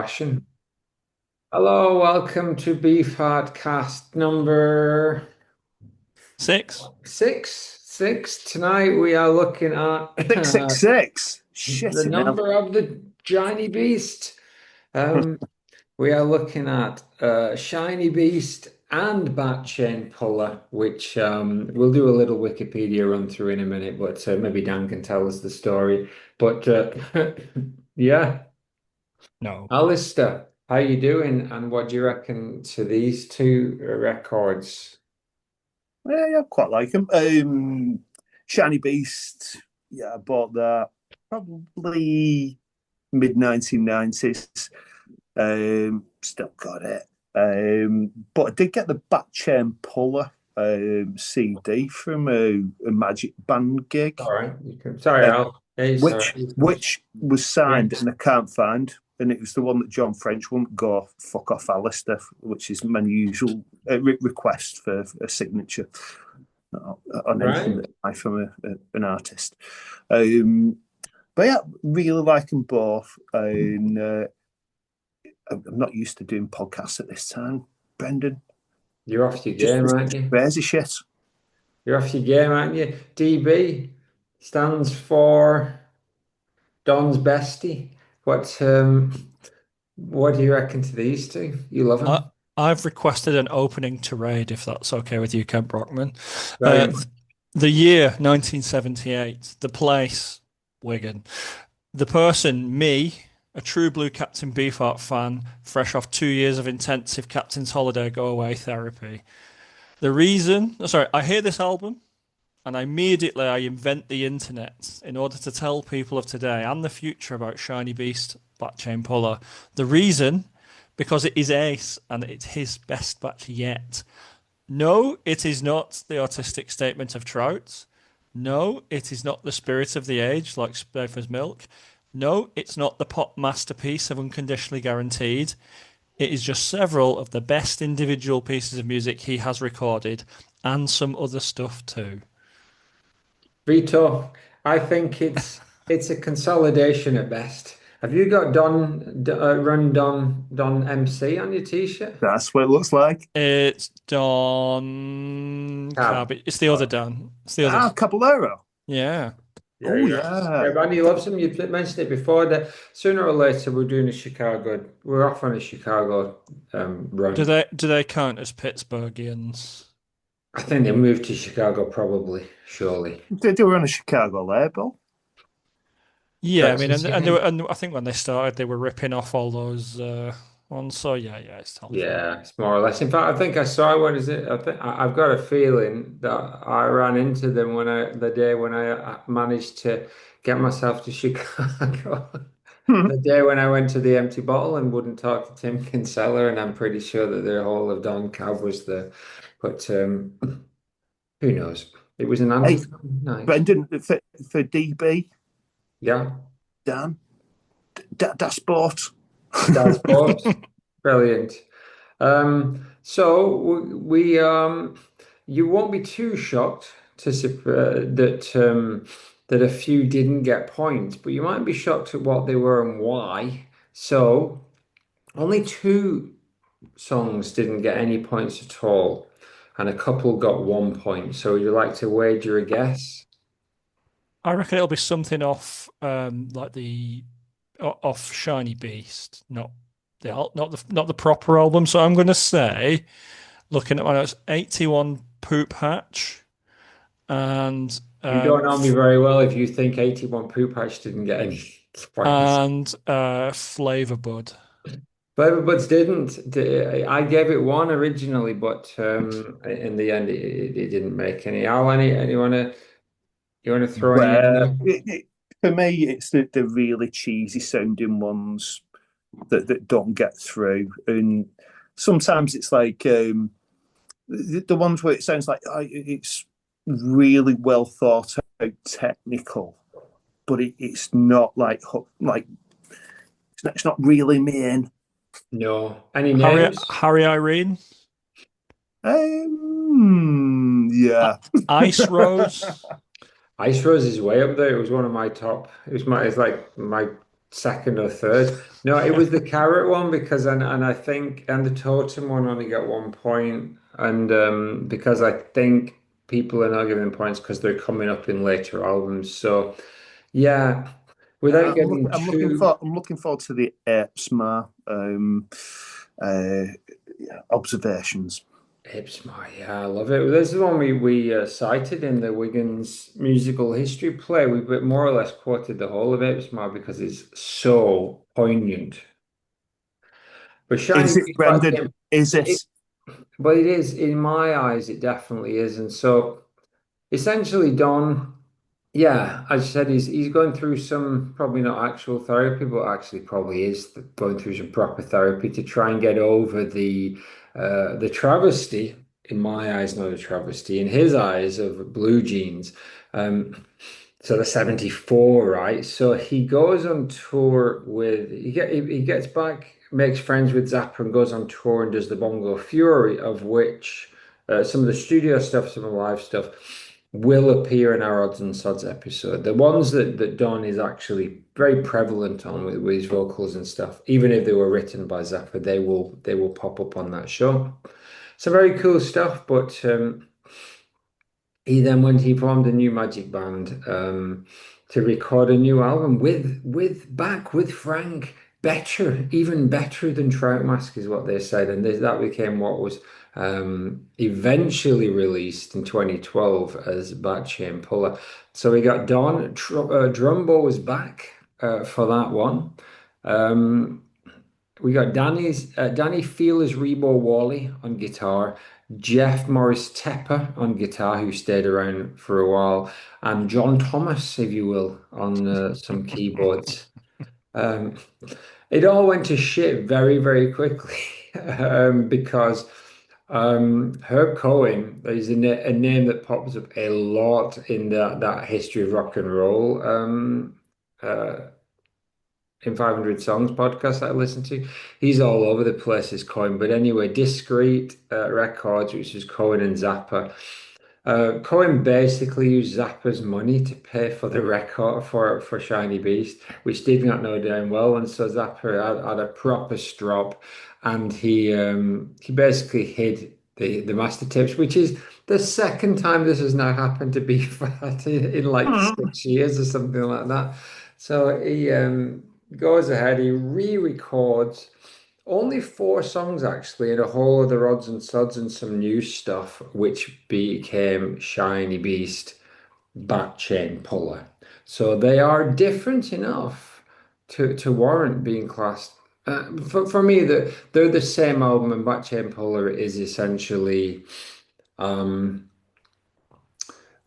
fashion. Hello, welcome to Beefheart cast number Six. six. Six. Tonight we are looking at 666. the Shit, hell. number of the Shiny Beast. Um, we are looking at Shiny Beast and Bat Chain Puller, which we'll do a little Wikipedia run through in a minute, but maybe Dan can tell us the story. But yeah. No. Alistair, how you doing? And what do you reckon to these two records? Yeah, I quite like him. Shiny Beast. Yeah, I bought that probably mid 1990s. Still got it. But I did get the Bat Chain Puller CD from a Magic Band gig, All right, you can. Sorry, uh, Al. Hey, sorry. which was signed and I can't find. And it was the one that John French wouldn't go fuck off Alistair, which is my usual request for a signature on anything Right. that I from an artist. Um, but yeah, really like them both. And I'm not used to doing podcasts at this time, Brendan. You're off your Just, game, just aren't you? crazy shit. You're off your game, aren't you? DB stands for Don's Bestie. What do you reckon to these two? You love I, them? I've requested an opening to raid, if that's okay with you, Kent Brockman. Very much. The year 1978, the place, Wigan. The person, me, a true blue Captain Beefheart fan, fresh off 2 years of intensive Captain's Holiday go away therapy. The reason, sorry, I hear this album and I invent the internet in order to tell people of today and the future about Shiny Beast, Blockchain Puller. The reason, because it is Ace and it's his best batch yet. No, it is not the artistic statement of Trout. No, it is not the spirit of the age like Spafer's Milk. No, it's not the pop masterpiece of Unconditionally Guaranteed. It is just several of the best individual pieces of music he has recorded and some other stuff too. Vito, I think it's a consolidation at best. Have you got Don MC on your t-shirt? That's what it looks like. Cab. It's Don Cab. It's the other Don. It's the other. Cab. Caballero. Yeah. Yeah, Oh, yeah. yeah. Everybody loves him. You mentioned it before that sooner or later we're doing a Chicago. We're off on a Chicago Do run. they count as Pittsburghians? I think they moved to Chicago probably, surely. They were on a Chicago label. That Yeah, I mean, just you they were, think? and I think when they started, they were ripping off all those ones. So yeah, it's totally fine. Yeah, it's more or less. In fact, I think I saw what is it? I think I've got a feeling that I ran into them when the day when I managed to get myself to Chicago. The day when I went to the Empty Bottle and wouldn't talk to Tim Kinsella, and I'm pretty sure that the whole of Don Cab was there. But who knows? It was an Hey, anti-fan night. Brendan, for DB, Yeah, Dan, that sport. that's sports. Brilliant. So you won't be too shocked that a few didn't get points, but you might be shocked at what they were and why. So only two songs didn't get any points at all, and a couple got 1 point. So would you like to wager a guess? I reckon it'll be something off, like off Shiny Beast, not the proper album. So I'm going to say, looking at my notes, 81 Poop Hatch and You don't know me very well if you think 81 Poop Patch didn't get any points. Flavor Bud. Flavor Buds didn't. I gave it one originally, but in the end, it didn't make any. Al, you wanna throw any in Where there? for me, it's the really cheesy sounding ones that don't get through, and sometimes it's like the ones where it sounds like it's really well thought out, technical, but it's not like it's not really mean. No. Any names? Harry Irene, Uh, yeah. Ice Rose. Ice Rose is way up there. It was one of my top. It's like my second or third. No, it was the carrot one because and I think and the totem one only got 1 point, and because I think people are not giving points because they're coming up in later albums. So yeah, without getting too I'm looking forward to the Apes-Ma uh, observations. Apes-Ma, yeah, I love it. This is one we cited in the Wiggins musical history play. We more or less quoted the whole of Apes-Ma because it's so poignant. But Is Shiny it, Beefheart Brendan? came, Is it, it? but it is in my eyes, it definitely is. And so essentially, Don. Yeah, as I said, he's going through some probably not actual therapy, but actually probably is going through some proper therapy to try and get over the travesty, in my eyes, not a travesty, in his eyes of blue jeans. Um, so the 74, right? So he goes on tour with he gets back, makes friends with Zappa and goes on tour and does the Bongo Fury, of which some of the studio stuff, some of the live stuff will appear in our Odds and Sods episode. The ones that Don is actually very prevalent on with his vocals and stuff, even if they were written by Zappa, they will pop up on that show. So very cool stuff, but he then went he formed a new magic band to record a new album with Frank. Better, even better than Trout Mask is what they said, and that became what was eventually released in 2012 as Bat Chain Puller. So we got Don Drumbo was back for that one. Um, we got Danny Feelers Rebo Wally on guitar, Jeff Morris Tepper on guitar, who stayed around for a while, and John Thomas, if you will, on some keyboards. Um, it all went to shit very, very quickly because Herb Cohen is a name that pops up a lot in that history of rock and roll. Uh, in 500 Songs podcast that I listen to. He's all over the place, is Cohen. But anyway, Discreet Records, which is Cohen and Zappa. Cohen basically used Zappa's money to pay for the record for Shiny Beast, which did not know damn well. And so Zappa had a proper strop, and he basically hid the master tapes, which is the second time this has now happened to Beefheart in like Hmm. 6 years or something like that. So he goes ahead, he re-records only four songs actually, and a whole of the Rods and Sods and some new stuff, which became Shiny Beast, Bat Chain Puller. So they are different enough to warrant being classed. For me, they're the same album, and Bat Chain Puller is essentially um,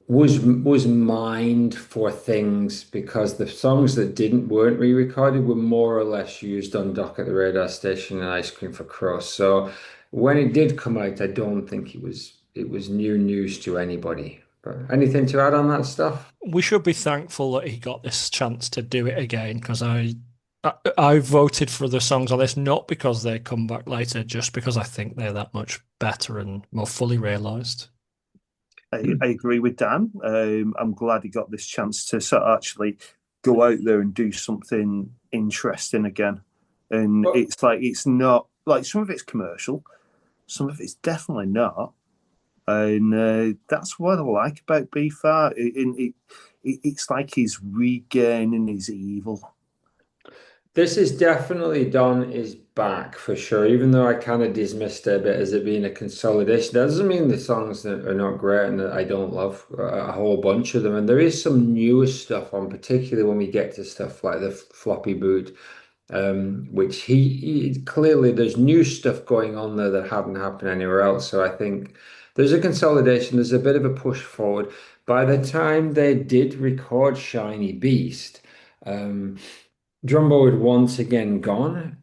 was mined for things because the songs that didn't weren't re-recorded were more or less used on Dock at the Radar Station and Ice Cream for Cross. So when it did come out, I don't think it was new news to anybody. But anything to add on that stuff? We should be thankful that he got this chance to do it again because I voted for the songs on this not because they come back later, just because I think they're that much better and more fully realised. I agree with Dan. I'm glad he got this chance to sort of actually go out there and do something interesting again. And Well, it's like it's not like some of it's commercial, some of it's definitely not. And that's what I like about Beefheart. It's like he's regaining his evil. this is definitely Don is back for sure, even though I kind of dismissed it a bit as it being a consolidation. That doesn't mean the songs that are not great and that I don't love a whole bunch of them. And there is some newer stuff on, particularly when we get to stuff like the Floppy Boot, which he clearly there's new stuff going on there that hadn't happened anywhere else. So I think there's a consolidation, there's a bit of a push forward. By the time they did record Shiny Beast, um, Drumbo had once again gone.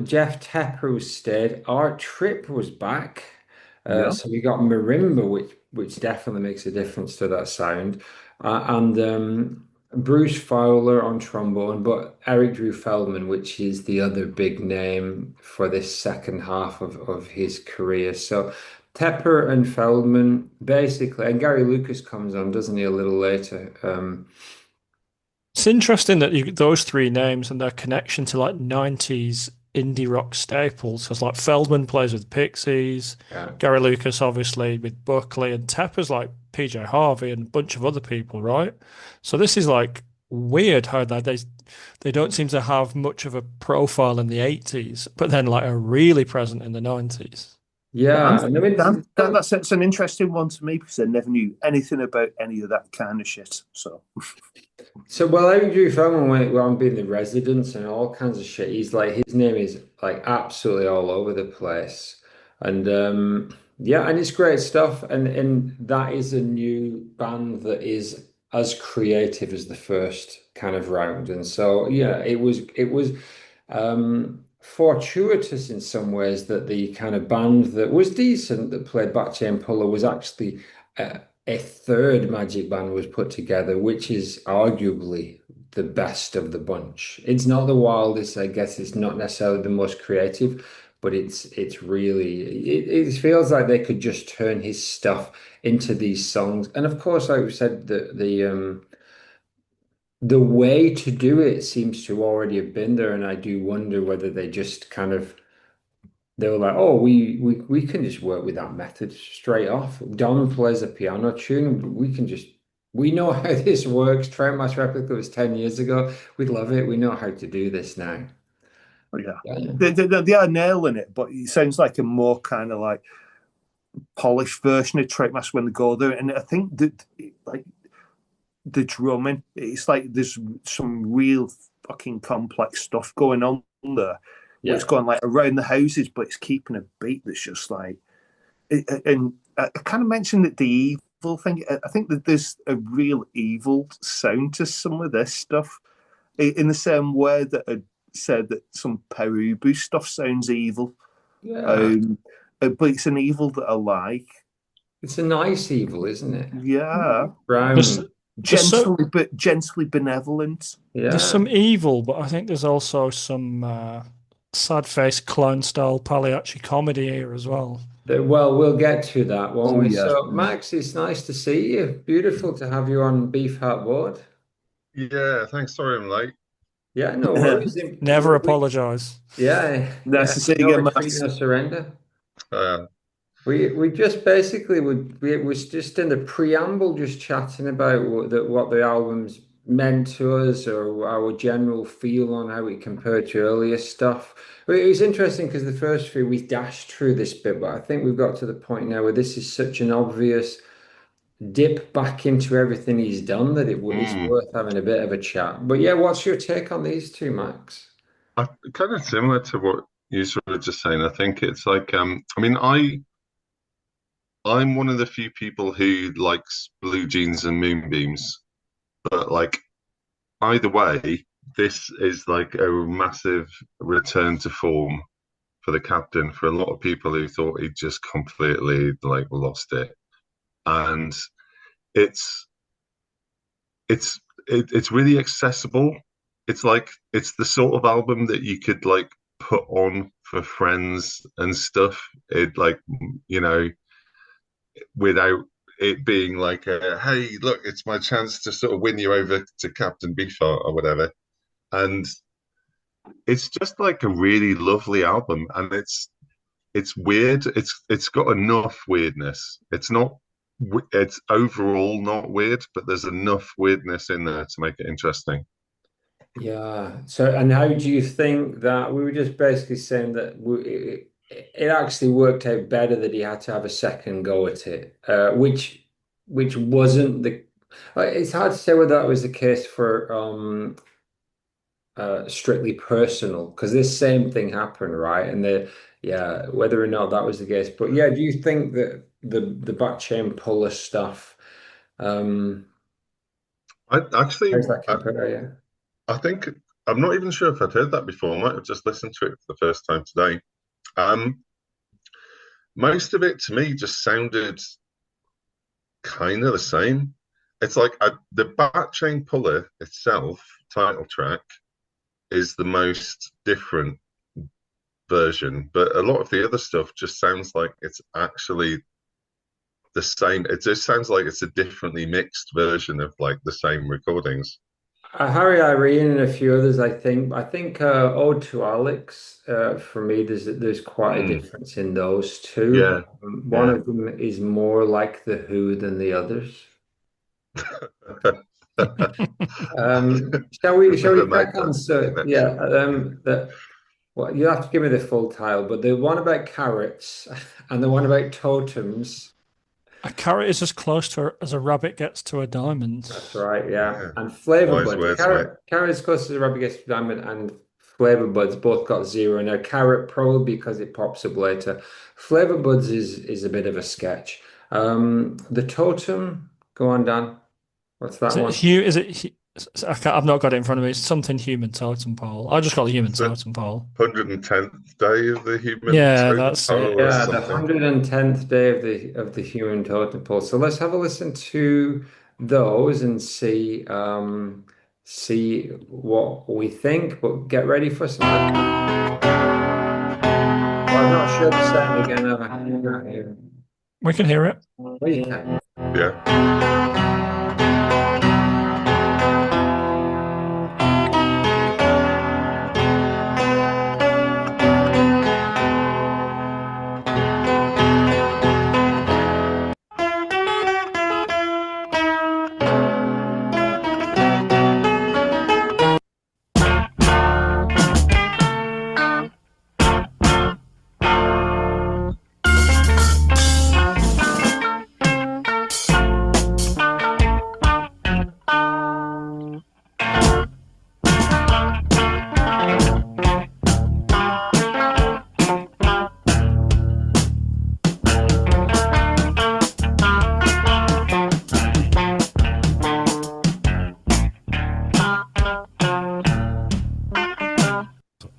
Jeff Tepper was stayed. Art Tripp was back. Yeah. So we got marimba, which definitely makes a difference to that sound. And Bruce Fowler on trombone, but Eric Drew Feldman, which is the other big name for this second half of his career. So Tepper and Feldman, basically, and Gary Lucas comes on, doesn't he, a little later? It's interesting that those three names and their connection to like 90s indie rock staples. Because like Feldman plays with Pixies, Yeah. Gary Lucas obviously with Buckley, and Tepper's like PJ Harvey and a bunch of other people, right? So this is like weird how they don't seem to have much of a profile in the 80s, but then like are really present in the 90s. I'm, Yeah, and I mean, that's an interesting one to me because I never knew anything about any of that kind of shit. So so well, Andrew Feldman went on being the residence and all kinds of shit. He's like his name is like absolutely all over the place, and yeah, and it's great stuff. And that is a new band that is as creative as the first kind of round. And so yeah, it was fortuitous in some ways that the kind of band that was decent that played Backchain Puller was actually. A third magic band was put together, which is arguably the best of the bunch. It's not the wildest, I guess. It's not necessarily the most creative, but it's really it feels like they could just turn his stuff into these songs. And of course, like we said, the way to do it seems to already have been there, and I do wonder whether they just kind of they were like, oh, we can just work with that method straight off. Don plays a piano tune. We know how this works. Trent Mass Replica was 10 years ago. We love it. We know how to do this now. yeah, Yeah. they are nailing it, but it sounds like a more kind of like polished version of Trickmaster when they go there. And I think that like the drumming, it's like there's some real fucking complex stuff going on there. Where it's Yeah. going like around the houses, but it's keeping a beat that's just like. And I kind of mentioned that the evil thing. I think that there's a real evil sound to some of this stuff, in the same way that I said that some Perubu stuff sounds evil. Yeah. Um, but it's an evil that I like. It's a nice evil, isn't it? Yeah, There's Brown. there's so gently benevolent. there's Yeah. some evil, but I think there's also some sad-faced clown style Pagliacci comedy here as well. Well, we'll get to that, won't Oh we? yeah, So, Max, it's nice to see you. Beautiful to have you on Beefheart board. Yeah, thanks. Sorry I'm late. Yeah, no worries. Never apologize. Yeah, nice yeah. to see you No again, retreat, Max. no surrender. Uh, We just basically would we it was just in the preamble just chatting about what the albums meant to us or our general feel on how it compared to earlier stuff. It was interesting because the first few we dashed through this bit, but I think we've got to the point now where this is such an obvious dip back into everything he's done that it's mm, worth having a bit of a chat. But yeah, what's your take on these two, Max? kind of similar to what you sort of just saying. I think it's like, I mean, I'm one of the few people who likes blue jeans and moonbeams, but like either way, this is like a massive return to form for the captain. For a lot of people who thought he'd just completely like lost it, and it's it's really accessible. It's like it's the sort of album that you could like put on for friends and stuff. It like you know without it being like a, hey, look, it's my chance to sort of win you over to Captain Beefheart or whatever. And it's just like a really lovely album, and it's weird. It's got enough weirdness. It's overall not weird, but there's enough weirdness in there to make it interesting. Yeah. So, and how do you think that we were just basically saying that it actually worked out better that he had to have a second go at it, which wasn't the. It's hard to say whether that was the case for strictly personal because this same thing happened, right? And yeah, whether or not that was the case, but yeah, do you think that the back chain puller stuff, um, I actually, how does that I, compare? Yeah. I think I'm not even sure if I'd heard that before. I might have just listened to it for the first time today. Um, Most of it to me just sounded kind of the same. It's like the Bat Chain Puller itself, title track, is the most different version, but a lot of the other stuff just sounds like it's actually the same. It just sounds like it's a differently mixed version of like the same recordings. Harry, Irene, and a few others. I think Ode to Alex. For me, there's quite a Mm, difference in those two. yeah, One yeah. of them is more like the Who than the others. Shall we Never made crack on? that So yeah, connection. well, you have to give me the full title, but the one about carrots and the one about totems. A carrot is as close to as a rabbit gets to a diamond. That's right, yeah. Yeah, And flavor wise buds. words, mate. Carrot is close to the rubber gets diamond, and flavor buds both got zero. Now carrot probably because it pops up later. Flavor buds is a bit of a sketch. The totem. Go on, Dan. What's that one? Is it? I've not got it in front of me. It's something human totem pole. I just got the human It's the totem pole. 110th day of the human Yeah, totem that's pole it. or Yeah, the something. 110th day of the human totem pole. So let's have a listen to those and see what we think. But get ready for some. Well, I've not shared the sound again, have I? No, yeah. We can hear it. Well, you can. Yeah.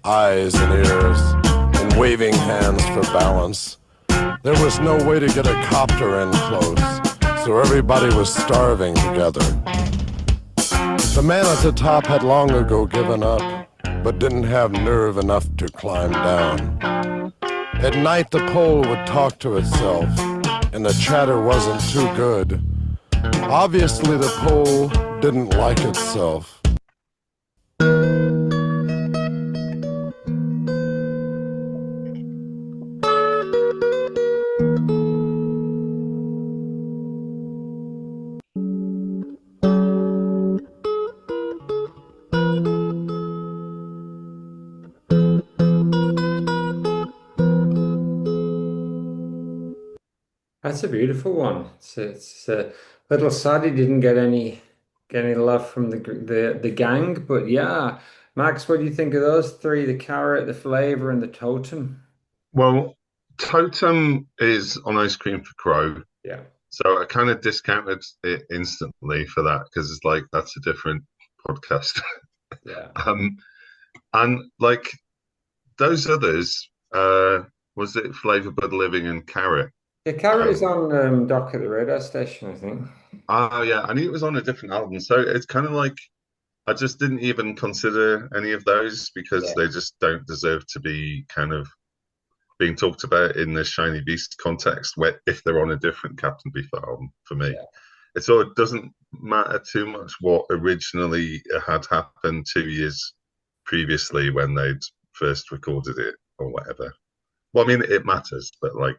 Eyes and ears, and waving hands for balance. There was no way to get a copter in close, so everybody was starving together. The man at the top had long ago given up, but didn't have nerve enough to climb down. At night the pole would talk to itself, and the chatter wasn't too good. Obviously the pole didn't like itself. That's a beautiful one. It's a little sad he didn't get any love from the gang, but yeah. Max, what do you think of those three? The carrot, the flavor, and the totem? Well, totem is on ice cream for crow. Yeah, So I kind of discounted it instantly for that because it's like that's a different podcast. yeah. Um, and like those others, was it Flavor Bud Living and Carrot? Yeah, carrot is Um, on Dock at the radar station, I think. oh yeah, I knew it was on a different album. So it's kind of like I just didn't even consider any of those because Yeah, they just don't deserve to be kind of being talked about in the Shiny Beast context where if they're on a different Captain Beefheart album for me. yeah. So it doesn't matter too much what originally had happened 2 years previously when they'd first recorded it or whatever. Well, I mean, it matters, but like,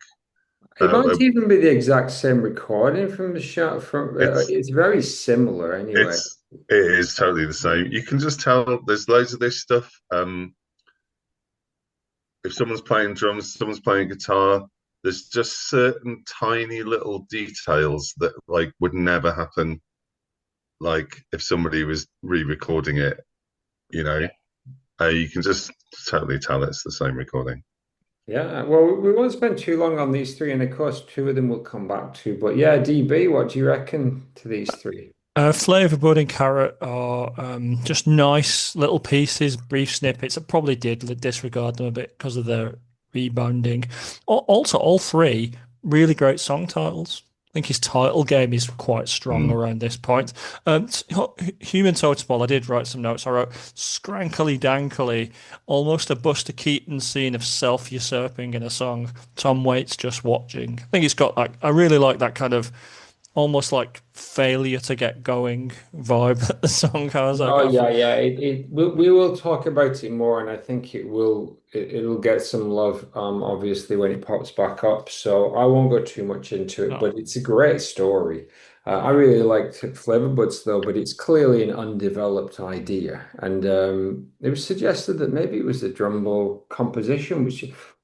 It might uh, even be the exact same recording from the shot. From it's it's very similar anyway. it is totally the same. You can just tell there's loads of this stuff. If someone's playing drums, someone's playing guitar, there's just certain tiny little details that like would never happen. Like if somebody was re-recording it, you know, you can just totally tell it's the same recording. Yeah, well, we won't spend too long on these three, and of course, two of them we'll come back to. But yeah, DB, what do you reckon to these three? Flavor bud and carrot are just nice little pieces, brief snippets. I probably did disregard them a bit because of their rebounding. Also, all three really great song titles. I think his title game is quite strong Mm. around this point. Human Totem Pole, I did write some notes. I wrote scrankly dankly, almost a Buster Keaton scene of self-usurping in a song. Tom Waits just watching. I think it's got like I really like that kind of almost like failure to get going vibe at the song has. Oh yeah, yeah. We will talk about it more, and I think it'll get some love, obviously when it pops back up. So I won't go too much into it, No. but it's a great story. I really liked Flavor Buds though, but it's clearly an undeveloped idea, and it was suggested that maybe it was a Drumbo composition,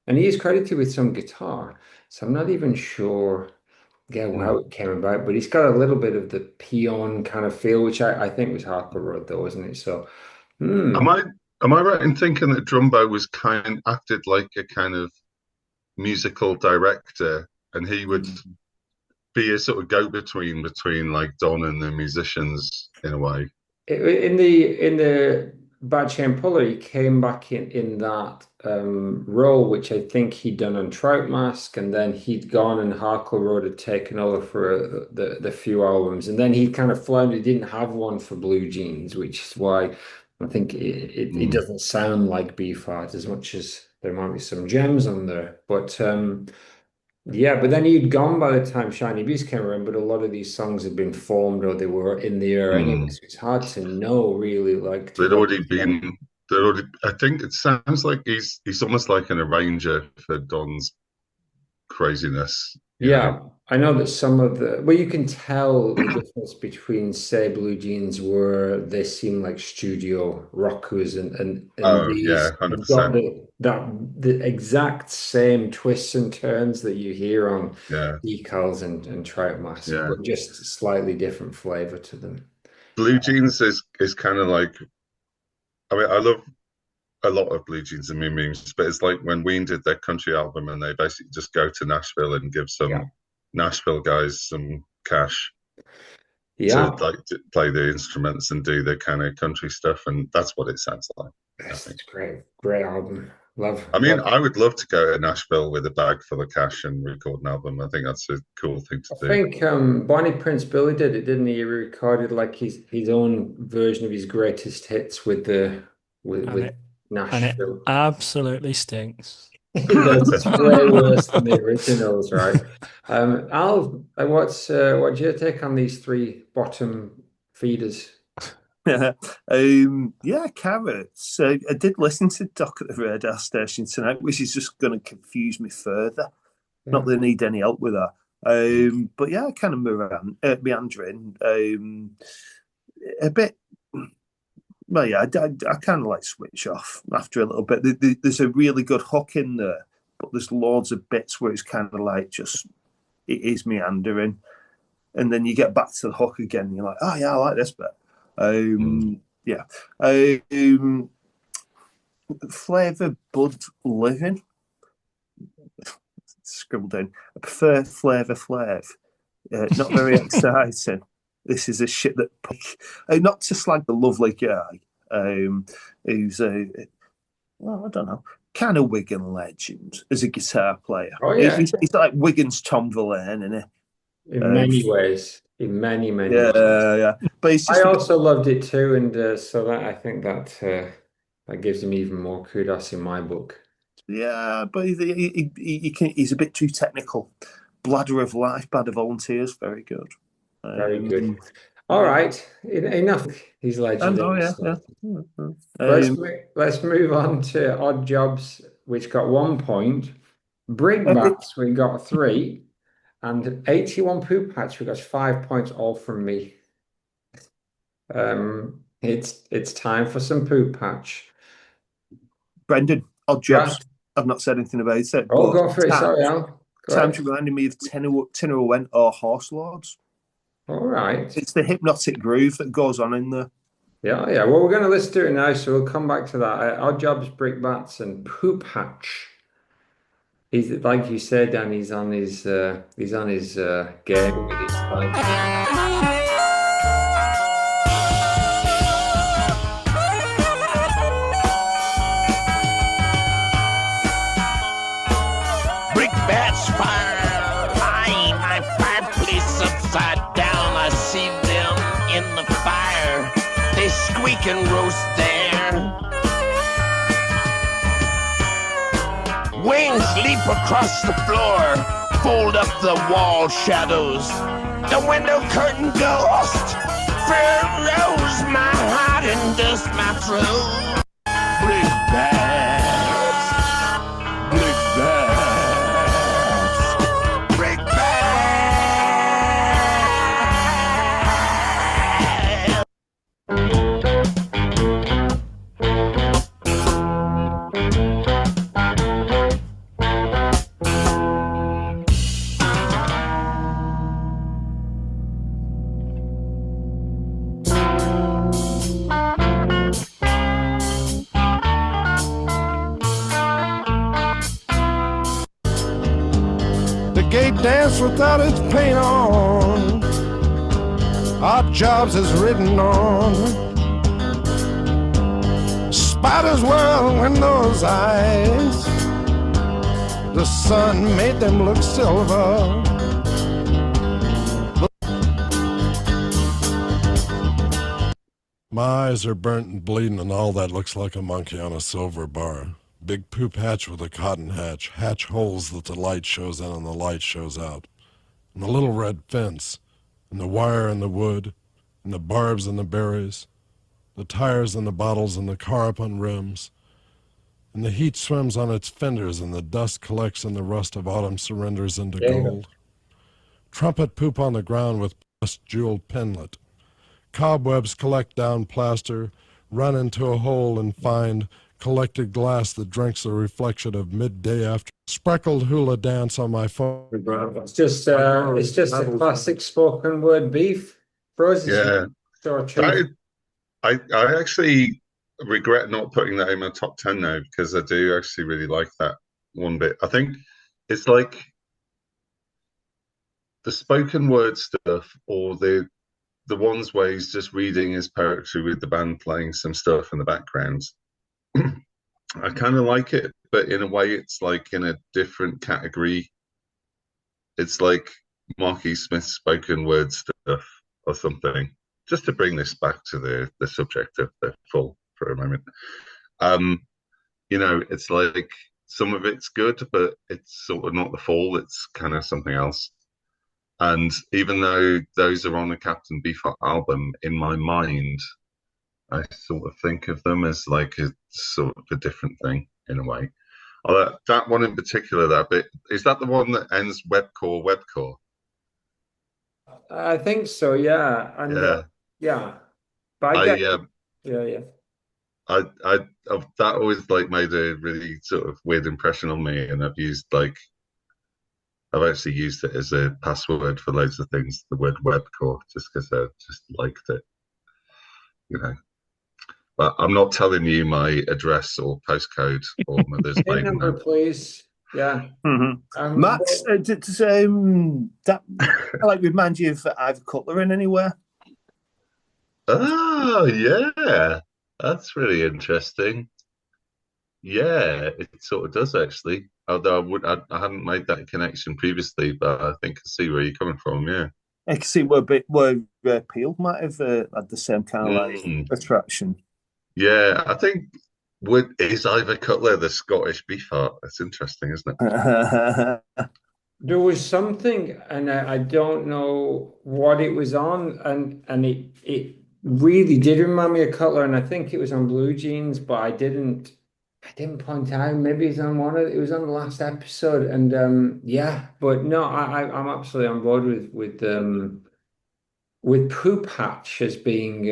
and he is credited with some guitar. So I'm not even sure. Yeah, how it came about, but he's got a little bit of the peon kind of feel, which I think was Harper Road, though, isn't it? So, Am I am I right in thinking that Drumbo was acted like a kind of musical director, and he would be a sort of go-between like Don and the musicians in a way? in the Bad Chain Puller, he came back in that role, which I think he'd done on Trout Mask, and then he'd gone and Harkle Road had taken over for the few albums, and then he kind of floundered. He didn't have one for Blue Jeans, which is why I think it doesn't sound like Beefheart as much as there might be some gems on there, but. Yeah, but then he'd gone by the time Shiny Beast came around, but a lot of these songs had been formed or they were in the air anyway, Mm. so it's hard to know really like to They'd what already extent. been. They'd already. I think it sounds like he's almost like an arranger for Don's craziness. You know. Yeah, I know that some of well, you can tell the difference between, say, Blue Jeans, where they seem like studio rockers, and Oh yeah, these hundred have got percent. the exact same twists and turns that you hear on Yeah, Decals and Trout Mask, yeah. but just slightly different flavor to them. Blue Jeans is kind of like. I mean, I love a lot of Blue Jeans and Mean Memes, but it's like when Ween did their country album and they basically just go to Nashville and give Yeah, some Nashville guys some cash to yeah, play the instruments and do the kind of country stuff, and that's what it sounds like, I that's think. great, great album. Love, I mean, love. I would love to go to Nashville with a bag full of cash and record an album. I think that's a cool thing I to do. think Bonnie Prince Billy did it, didn't he? He recorded like his own version of his greatest hits with the And with it Nashville. absolutely stinks. It does. It's way worse than the originals, right? Al, what's your take on these three bottom feeders? Yeah, carrots. I did listen to Doc at the radar station tonight, which is just going to confuse me further. Not Yeah. that I need any help with that. But yeah, kind of meandering. A bit. Well, yeah, I kind of like switch off after a little bit. There's a really good hook in there, but there's loads of bits where it's kind of like just it is meandering, and then you get back to the hook again, and you're like, oh yeah, I like this bit. Yeah. Flavor Bud Living. Scribbled in. I prefer Flavor Flav. Not very exciting. This is a shit that. Not to slag the lovely guy, who's well, I don't know, kind of Wigan legend as a guitar player. Oh yeah, He's like Wigan's Tom Verlaine, isn't he? in many ways, in many Yeah, ways. yeah. But it's I just a bit. also loved it too, and so that I think that gives him even more kudos in my book. Yeah, but he's a bit too technical. Bladder of Life, Bad of Volunteers, very good. Very good. Um, All yeah. right, enough. He's And oh legendary yeah, stuff. yeah. Let's move on to Odd Jobs, which got 1 point. Brickbats, we got 3, and 81 Poop Patch, we got 5 points, all from me. It's time for some Poop Patch. Brendan, Odd Yeah. Jobs. I've not said anything about it. Oh, But go for it. Sorry, Al. Go time ahead. to reminding me of Tinner Went or Horse Lords. All right. It's the hypnotic groove that goes on in there. Yeah, yeah. Well, we're going to listen to it now, so we'll come back to that. Odd Jobs, Brickbats, and Poop Hatch. He's like you said, Dan. He's on his game with his time. Brickbats fire high, my fireplace upside down. I see them in the fire. They squeak and roast there. Wings leap across the floor, fold up the wall shadows. The window curtain ghost. Fear rose my heart and dust my throat. Big bats. Big bats. Big bats. The gate dance without its paint on. Odd jobs is written on. Spiders were in those eyes. The sun made them look silver. My eyes are burnt and bleeding, and all that looks like a monkey on a silver bar. Big poop hatch with a cotton hatch. Hatch holes that the light shows in and the light shows out. And the little red fence. And the wire and the wood. And the barbs and the berries. The tires and the bottles and the car up on rims. And the heat swims on its fenders, and the dust collects and the rust of autumn surrenders into gold. Trumpet poop on the ground with jeweled pinlet. Cobwebs collect down plaster, run into a hole and find collected glass that drinks the reflection of midday after. Spreckled hula dance on my phone. It's just a classic spoken word beef. For us, Yeah, so true. I actually regret not putting that in my top 10 now, because I do actually really like that one bit. I think it's like the spoken word stuff, or the ones where he's just reading his poetry with the band playing some stuff in the background. I kind of like it, but in a way it's like in a different category. It's like Marky Smith's spoken word stuff or something. Just to bring this back to the subject of the full for a moment. It's like some of it's good, but it's sort of not the full. It's kind of something else. And even though those are on the Captain Beefheart album, in my mind, I sort of think of them as like a sort of a different thing in a way. That one in particular, that bit, is that the one that ends webcore? I think so, yeah. And Yeah. yeah. But I get yeah. That always like made a really sort of weird impression on me, and I've actually used it as a password for loads of things, the word webcore, just because I just liked it, you know. But I'm not telling you my address or postcode or mother's maiden number, name. please. Yeah. Max, does that like remind you of Ivor Cutler in anywhere? Oh, yeah. That's really interesting. Yeah, it sort of does actually. Although I hadn't made that connection previously, but I think I see where you're coming from. Yeah, I can see where Peel might have had the same kind of like attraction. Yeah, I think is Ivor Cutler the Scottish Beefheart? That's interesting, isn't it? There was something, and I don't know what it was on, and it really did remind me of Cutler, and I think it was on Blue Jeans, but I didn't point out. Maybe it's on it was on the last episode, and yeah, but no, I'm absolutely on board with Poop Hatch as being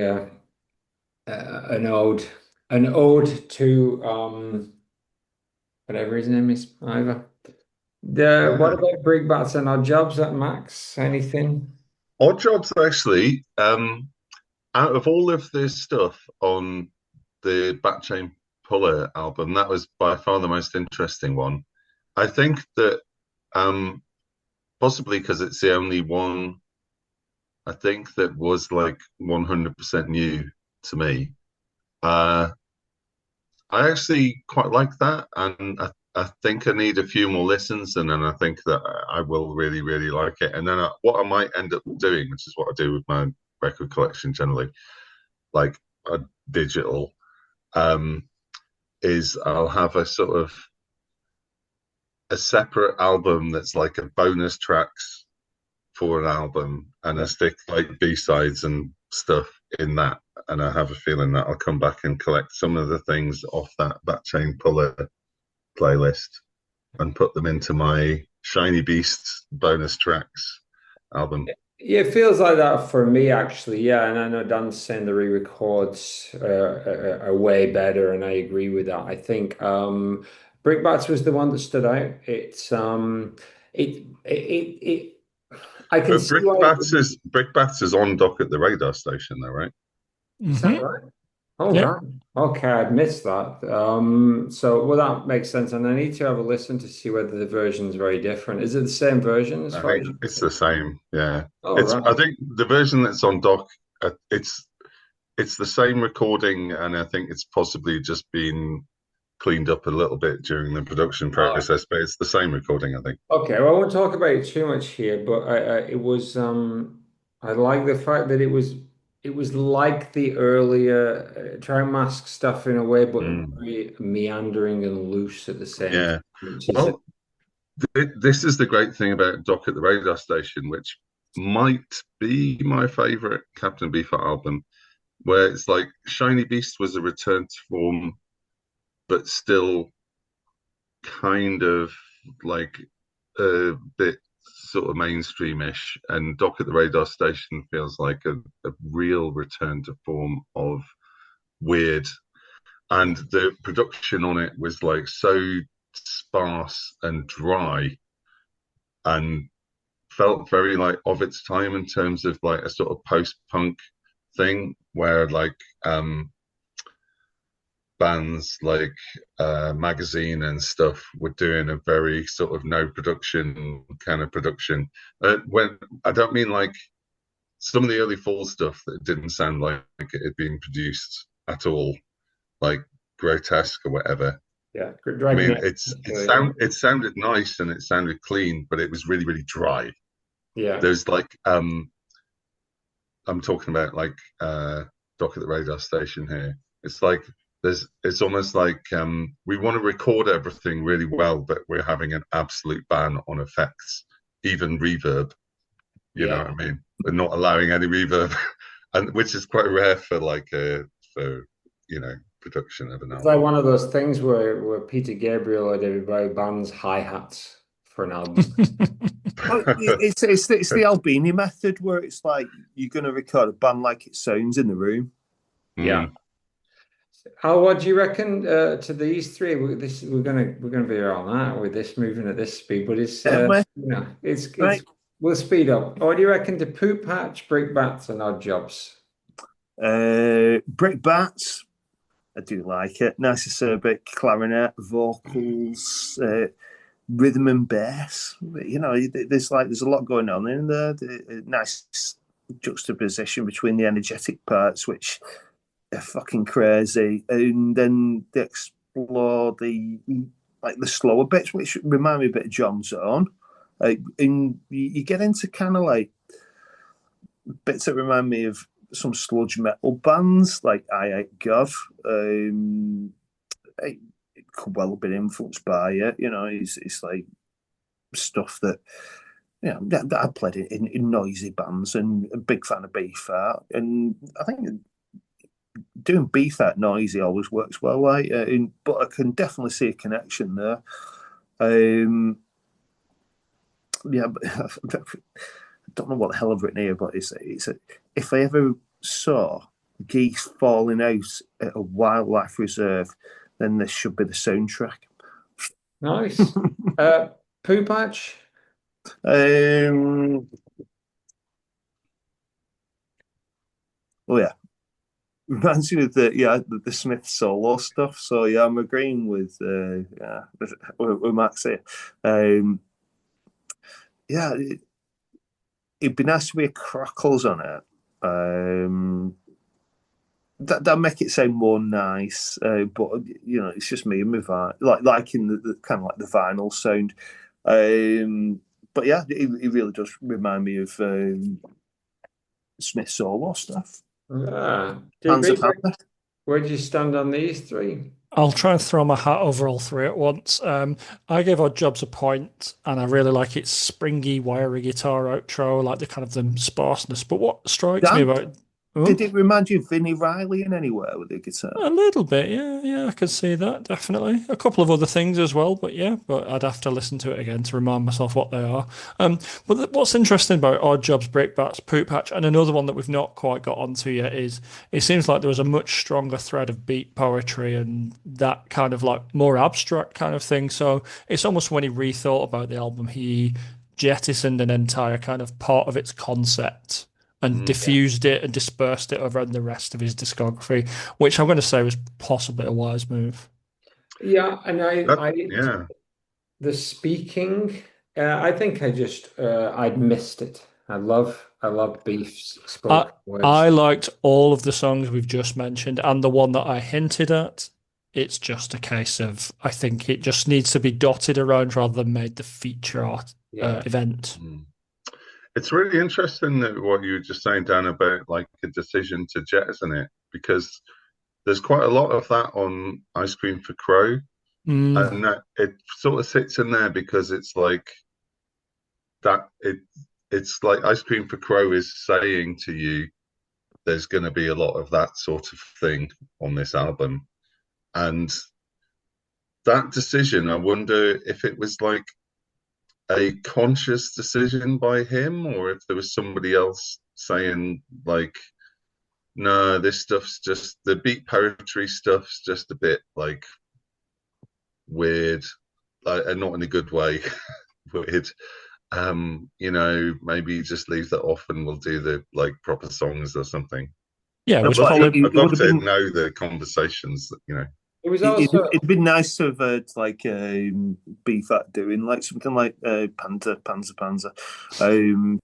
an ode to whatever his name is, either. What about Brickbats and Odd Jobs at Max? Anything? Odd Jobs actually. Out of all of this stuff on the Bat Chain Puller album, that was by far the most interesting one. I think that possibly because it's the only one I think that was like 100% new to me. I actually quite like that, and I think I need a few more listens, and then I think that I will really, really like it. And then what I might end up doing, which is what I do with my record collection generally, like a digital, is I'll have a sort of a separate album that's like a bonus tracks for an album, and I stick like B-sides and stuff in that. And I have a feeling that I'll come back and collect some of the things off that Chain Puller playlist and put them into my Shiny Beasts bonus tracks album. Yeah, it feels like that for me, actually. Yeah, and I know Dan's saying the re-records are way better, and I agree with that. I think Brickbats was the one that stood out. It I can But see why. Brickbats is on Dock at the Radar Station, though, right? Is that Hmm. right? Oh, Yep. right. Okay, I'd missed that. So, well, that makes sense. And I need to have a listen to see whether the version's very different. Is it the same version as I far think as you it's can the see? same. Yeah, Oh, it's. I right. think the version that's on Dock, it's the same recording, and I think it's possibly just been cleaned up a little bit during the production Oh, process, but it's the same recording, I think. okay. Well, I won't talk about it too much here, but it was, I like the fact that it was like the earlier Trout Mask stuff in a way, but Mm. very meandering and loose at the same time, Yeah. which is, Well, this is the great thing about Dock at the Radar Station, which might be my favorite Captain Beefheart album, where it's like Shiny Beast was a return to form, but still kind of like a bit sort of mainstreamish, and Dock at the Radar Station feels like a real return to form of weird. And the production on it was like so sparse and dry and felt very like of its time in terms of like a sort of post-punk thing where like bands like Magazine and stuff were doing a very sort of no production kind of production. When I don't mean like some of the early fall stuff that didn't sound like it had been produced at all, like Grotesque or whatever. yeah, I mean, Dragnet. it sounded nice and it sounded clean, but it was really really dry. Yeah. There's like I'm talking about like Dock at the Radar Station here. It's like it's almost like we want to record everything really well, but we're having an absolute ban on effects, even reverb. You know Yeah. what I mean? We're not allowing any reverb, and which is quite rare for like for production of an It's like album. one of those things where Peter Gabriel had everybody bands hi-hats for an album. Well, it's the Albini method where it's like you're going to record a band like it sounds in the room. Yeah. Mm. How what do you reckon to these three? We're gonna be here all night with this moving at this speed, but it's it's Right. we'll speed up. What do you reckon to Poop Hatch, Brickbats, and Odd Jobs? Brickbats, I do like it. Nice acerbic clarinet, vocals, rhythm and bass. You know, there's a lot going on in there. Nice juxtaposition between the energetic parts, which are fucking crazy, and then they explore the slower bits, which remind me a bit of John's Own. And you get into kind of like bits that remind me of some sludge metal bands like I Hate God. It could well have been influenced by it. You know, it's like stuff that that I played in noisy bands, and a big fan of Beefheart. And I think doing Beefheart noisy always works well. But I can definitely see a connection there. Yeah, but I don't know what the hell I've written here, but if I ever saw geese falling out at a wildlife reserve, then this should be the soundtrack. Nice. Poop Hatch. Um, oh yeah, reminds me of the Smith solo stuff. So yeah, I'm agreeing with with Max here. Yeah, it'd be nice to be a crackles on it. That make it sound more nice, but it's just me and my vibe, like in the kind of like the vinyl sound. But yeah, it really does remind me of Smith solo stuff. Do you Hands agree, of Greg? Hammer. Where do you stand on these three? I'll try and throw my hat over all three at once. I gave Odd Jobs a point, and I really like its springy, wiry guitar outro, like the kind of the sparseness. But what strikes me Dan, about did it remind you of Vinnie Riley in any way with the guitar? a little bit, yeah, I can see that definitely. A couple of other things as well, but yeah, but I'd have to listen to it again to remind myself what they are. But what's interesting about Odd Jobs, Breakbacks, Poop Patch, and another one that we've not quite got onto yet is it seems like there was a much stronger thread of beat poetry and that kind of like more abstract kind of thing. So it's almost when he rethought about the album, he jettisoned an entire kind of part of its concept and diffused it and dispersed it over the rest of his discography, which I'm going to say was possibly a wise move. Yeah, and Yeah. the speaking, I think I'd missed it. I love Beef's I spoken words. I liked all of the songs we've just mentioned, and the one that I hinted at. It's just a case of I think it just needs to be dotted around rather than made the feature art Yeah. event. It's really interesting that what you were just saying, Dan, about like a decision to jettison it, because there's quite a lot of that on Ice Cream for Crow, and that it sort of sits in there because it's like that. It's like Ice Cream for Crow is saying to you, there's going to be a lot of that sort of thing on this album, and that decision, I wonder if it was like a conscious decision by him or if there was somebody else saying like, no, this stuff's just the beat poetry stuff's just a bit like weird, and not in a good way. Weird. Maybe just leave that off and we'll do the like proper songs or something. Yeah, No, which but probably it I'd would love have to been know the conversations that. It was also it'd been nice to have like B.E.F.O.U.T doing like something like Panzer, I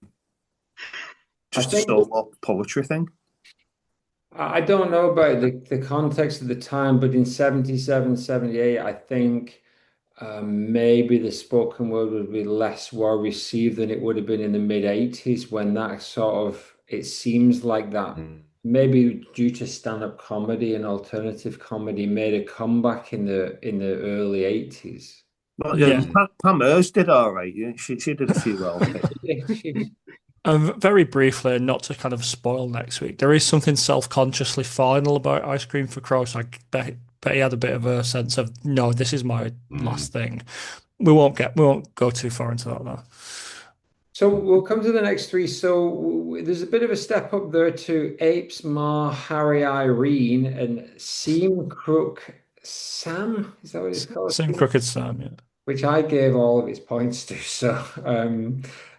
just a think solo poetry thing. I don't know about the context of the time, but in 77, 78, I think maybe the spoken word would be less well received than it would have been in the mid 80s when that sort of, it seems like that maybe due to stand-up comedy and alternative comedy made a comeback in the early 80s. Well, yeah. Pam Hers did all right. Yeah, she did a few LPs. Very briefly, and not to kind of spoil next week, there is something self-consciously final about Ice Cream for Crow. So I bet he had a bit of a sense of, no, this is my last thing. We won't go too far into that though. So we'll come to the next three. So there's a bit of a step up there to Apes-Ma, Harry, Irene, and Seam Crook Sam. Is that what it's called? Same Crooked Sam, yeah. Which I gave all of its points to. So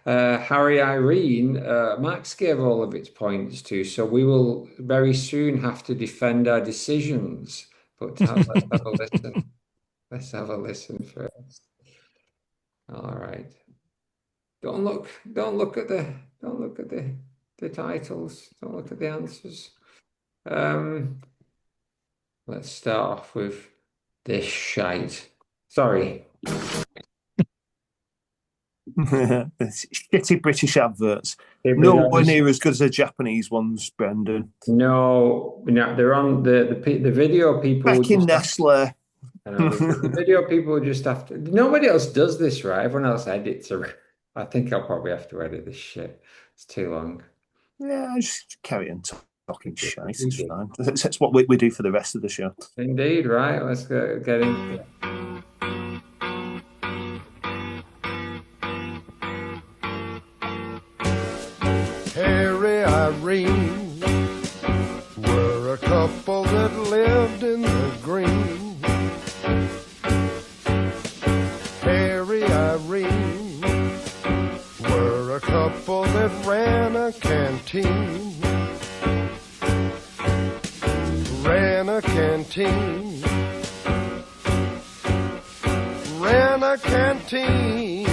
Harry, Irene, Max gave all of its points to. So we will very soon have to defend our decisions. But let's have a listen. Let's have a listen first. All right. Don't look at the titles. Don't look at the answers. Let's start off with this shite. Sorry. Shitty British adverts. Here we Nowhere go. near as good as the Japanese ones, Brendan. No, they're on the video people. Back in Nestle. The video people just have to. Nobody else does this, right? Everyone else edits. I think I'll probably have to edit this shit. It's too long. Yeah, just carry on talking shit. It's fine. That's what we do for the rest of the show. Indeed, right? Let's get into it. Harry, Irene were a couple that lived in the green. Harry, Irene were a couple that ran a canteen. Ran a canteen. Ran a canteen.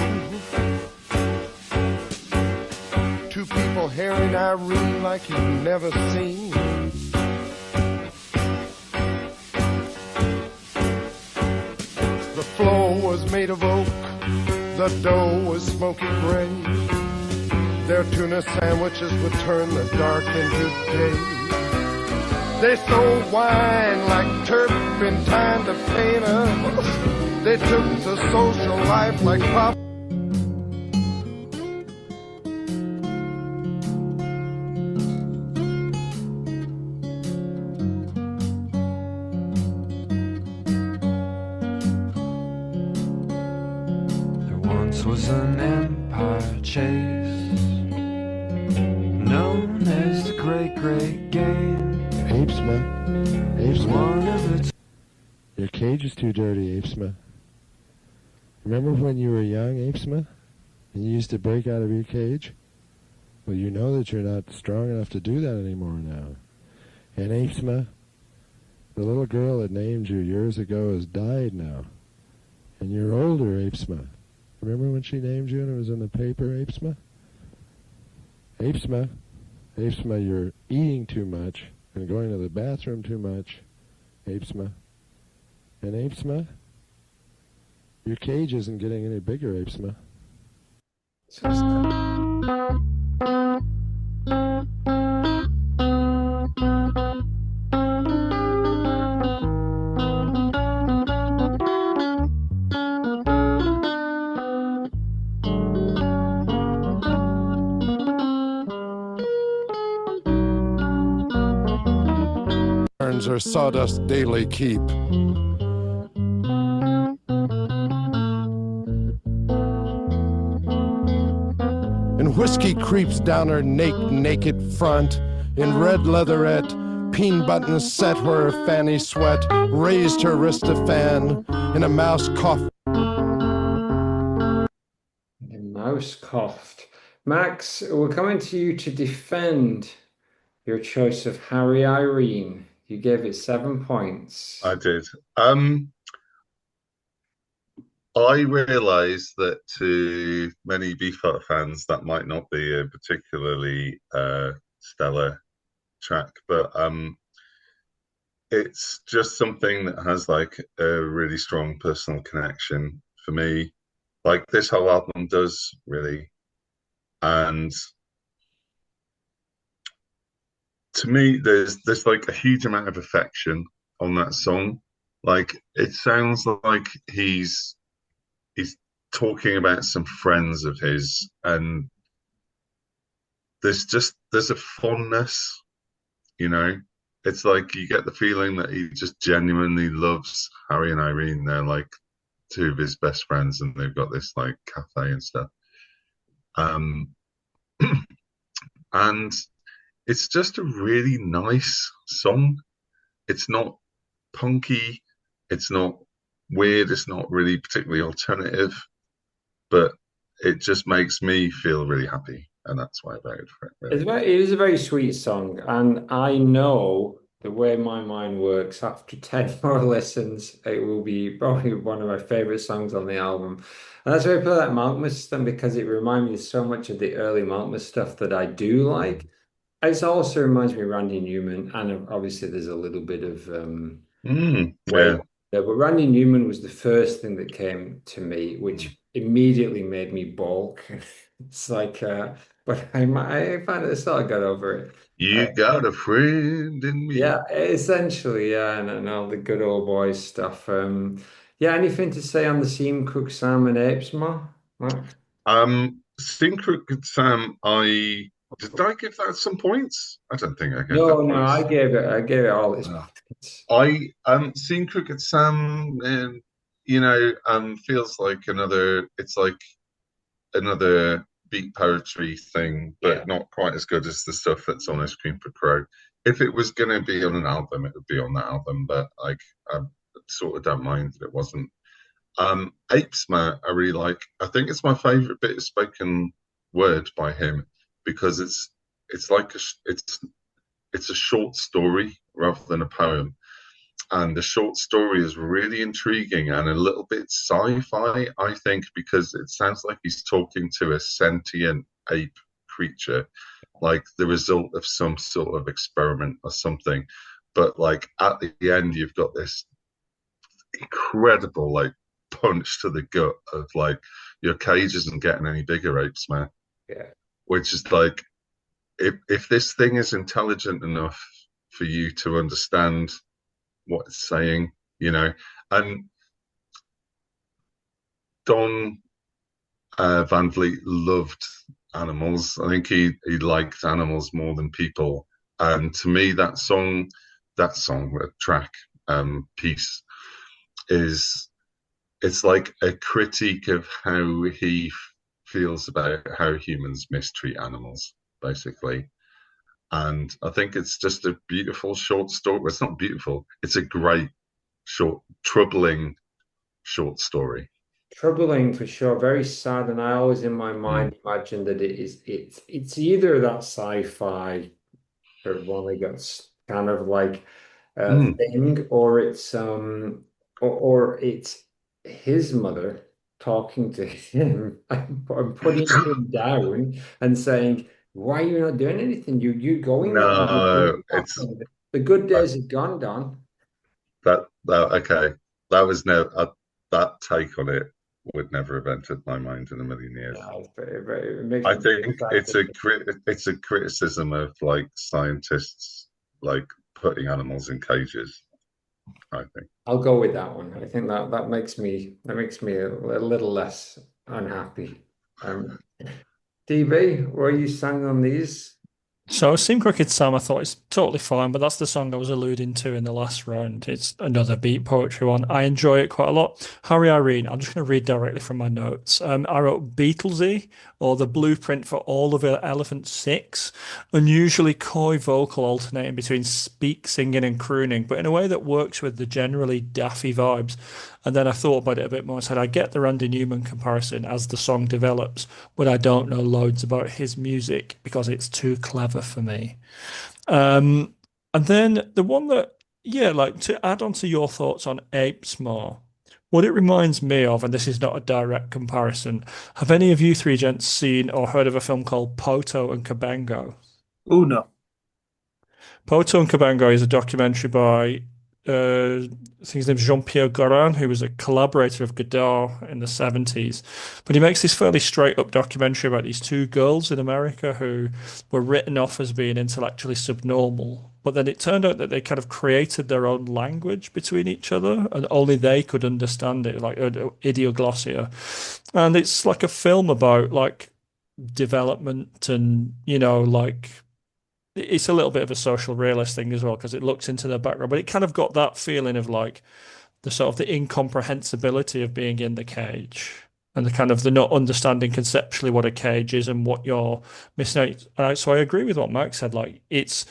Two people, Harry and Irene, like you've never seen. The floor was made of oak, the dough was smoky gray. Their tuna sandwiches would turn the dark into day. They sold wine like turpentine to painters. They took to social life like pop. There once was an empire chase known as the Great Great Game. Apes-Ma. Apes-Ma. One of its Your cage is too dirty, Apes-Ma. Remember when you were young, Apes-Ma? And you used to break out of your cage? Well, you know that you're not strong enough to do that anymore now. And Apes-Ma, the little girl that named you years ago has died now. And you're older, Apes-Ma. Remember when she named you and it was in the paper, Apes-Ma? Apes-Ma. Apes-Ma, you're eating too much and going to the bathroom too much, Apes-Ma. And Apes-Ma, your cage isn't getting any bigger, Apes-Ma. Or sawdust daily keep. And whiskey creeps down her naked front in red leatherette, peen buttons set where her fanny sweat raised her wrist to fan in a mouse cough. The mouse coughed. Max, we're coming to you to defend your choice of Harry Irene. You gave it 7 points. I did. I realise that to many Beefheart fans that might not be a particularly stellar track, but it's just something that has like a really strong personal connection for me. Like this whole album does really, and to me, there's like a huge amount of affection on that song. Like it sounds like he's talking about some friends of his, and there's a fondness, you know. It's like you get the feeling that he just genuinely loves Harry and Irene. They're like two of his best friends, and they've got this like cafe and stuff. And it's just a really nice song. It's not punky, it's not weird, it's not really particularly alternative, but it just makes me feel really happy, and that's why I voted for it. Really. It is a very sweet song, and I know the way my mind works. After 10 more listens, it will be probably one of my favorite songs on the album. And that's why I put that Malkmus thing, because it reminds me so much of the early Malkmus stuff that I do like. It also reminds me of Randy Newman, and obviously there's a little bit of Yeah. but Randy Newman was the first thing that came to me, which immediately made me balk. It's like, but I find I sort of got over it. You got a friend in me. Yeah, essentially, yeah, and all the good old boys stuff. Yeah, anything to say on the Seam Cook Sam and Apes-Ma, Max? Sing Crooked Sam, did I give that some points? I don't think I gave No, that no, points. I gave it all its points. Sing Crooked Sam, you know, feels like it's like another beat poetry thing, but not quite as good as the stuff that's on Ice Cream for Crow. If it was going to be on an album, it would be on that album, but like I sort of don't mind that it wasn't. Apes-Ma, I really like. I think it's my favorite bit of spoken word by him, because it's like it's a short story rather than a poem, and the short story is really intriguing and a little bit sci-fi, I think, because it sounds like he's talking to a sentient ape creature, like the result of some sort of experiment or something. But like at the end, you've got this incredible like punch to the gut of like, your cage isn't getting any bigger, Apes-Ma. Yeah. Which is like, if this thing is intelligent enough for you to understand what it's saying, you know. And Don Van Vliet loved animals. I think he liked animals more than people. And to me, that track, piece is, it's like a critique of how he feels about how humans mistreat animals, basically. And I think it's just a beautiful short story. Well, it's not beautiful. It's a great troubling short story. Troubling for sure, very sad, and I always in my mind imagine that it's either that sci-fi or one that gets kind of like a thing, or it's his mother talking to him and putting him down and saying, "Why are you not doing anything? You going there? No, it's The good days are gone, Don." okay. That was no that take on it would never have entered my mind in a million years. Yeah, it makes I me very think sad. it's a criticism of like scientists like putting animals in cages. I think. I'll go with that one. I think that makes me a little less unhappy. DB, where you sang on these? So Seam Crooked Sam, I thought it's totally fine, but that's the song I was alluding to in the last round. It's another beat poetry one. I enjoy it quite a lot. Harry Irene, I'm just going to read directly from my notes. I wrote Beatlesy, or the blueprint for all of Elephant 6. Unusually coy vocal alternating between singing and crooning, but in a way that works with the generally daffy vibes. And then I thought about it a bit more. I said, I get the Randy Newman comparison as the song develops, but I don't know loads about his music because it's too clever for me. And then the one that, yeah, like to add on to your thoughts on Apes-Ma, what it reminds me of, and this is not a direct comparison, have any of you three gents seen or heard of a film called Poto and Cabango? Oh, no. Poto and Cabango is a documentary by I think his name's Jean-Pierre Gorin, who was a collaborator of Godard in the 70s. But he makes this fairly straight up documentary about these two girls in America who were written off as being intellectually subnormal. But then it turned out that they kind of created their own language between each other, and only they could understand it, like idioglossia. And it's like a film about like development and, you know, like it's a little bit of a social realist thing as well because it looks into the background, but it kind of got that feeling of like the sort of the incomprehensibility of being in the cage and the kind of the not understanding conceptually what a cage is and what you're missing out. So I agree with what Max said. Like it's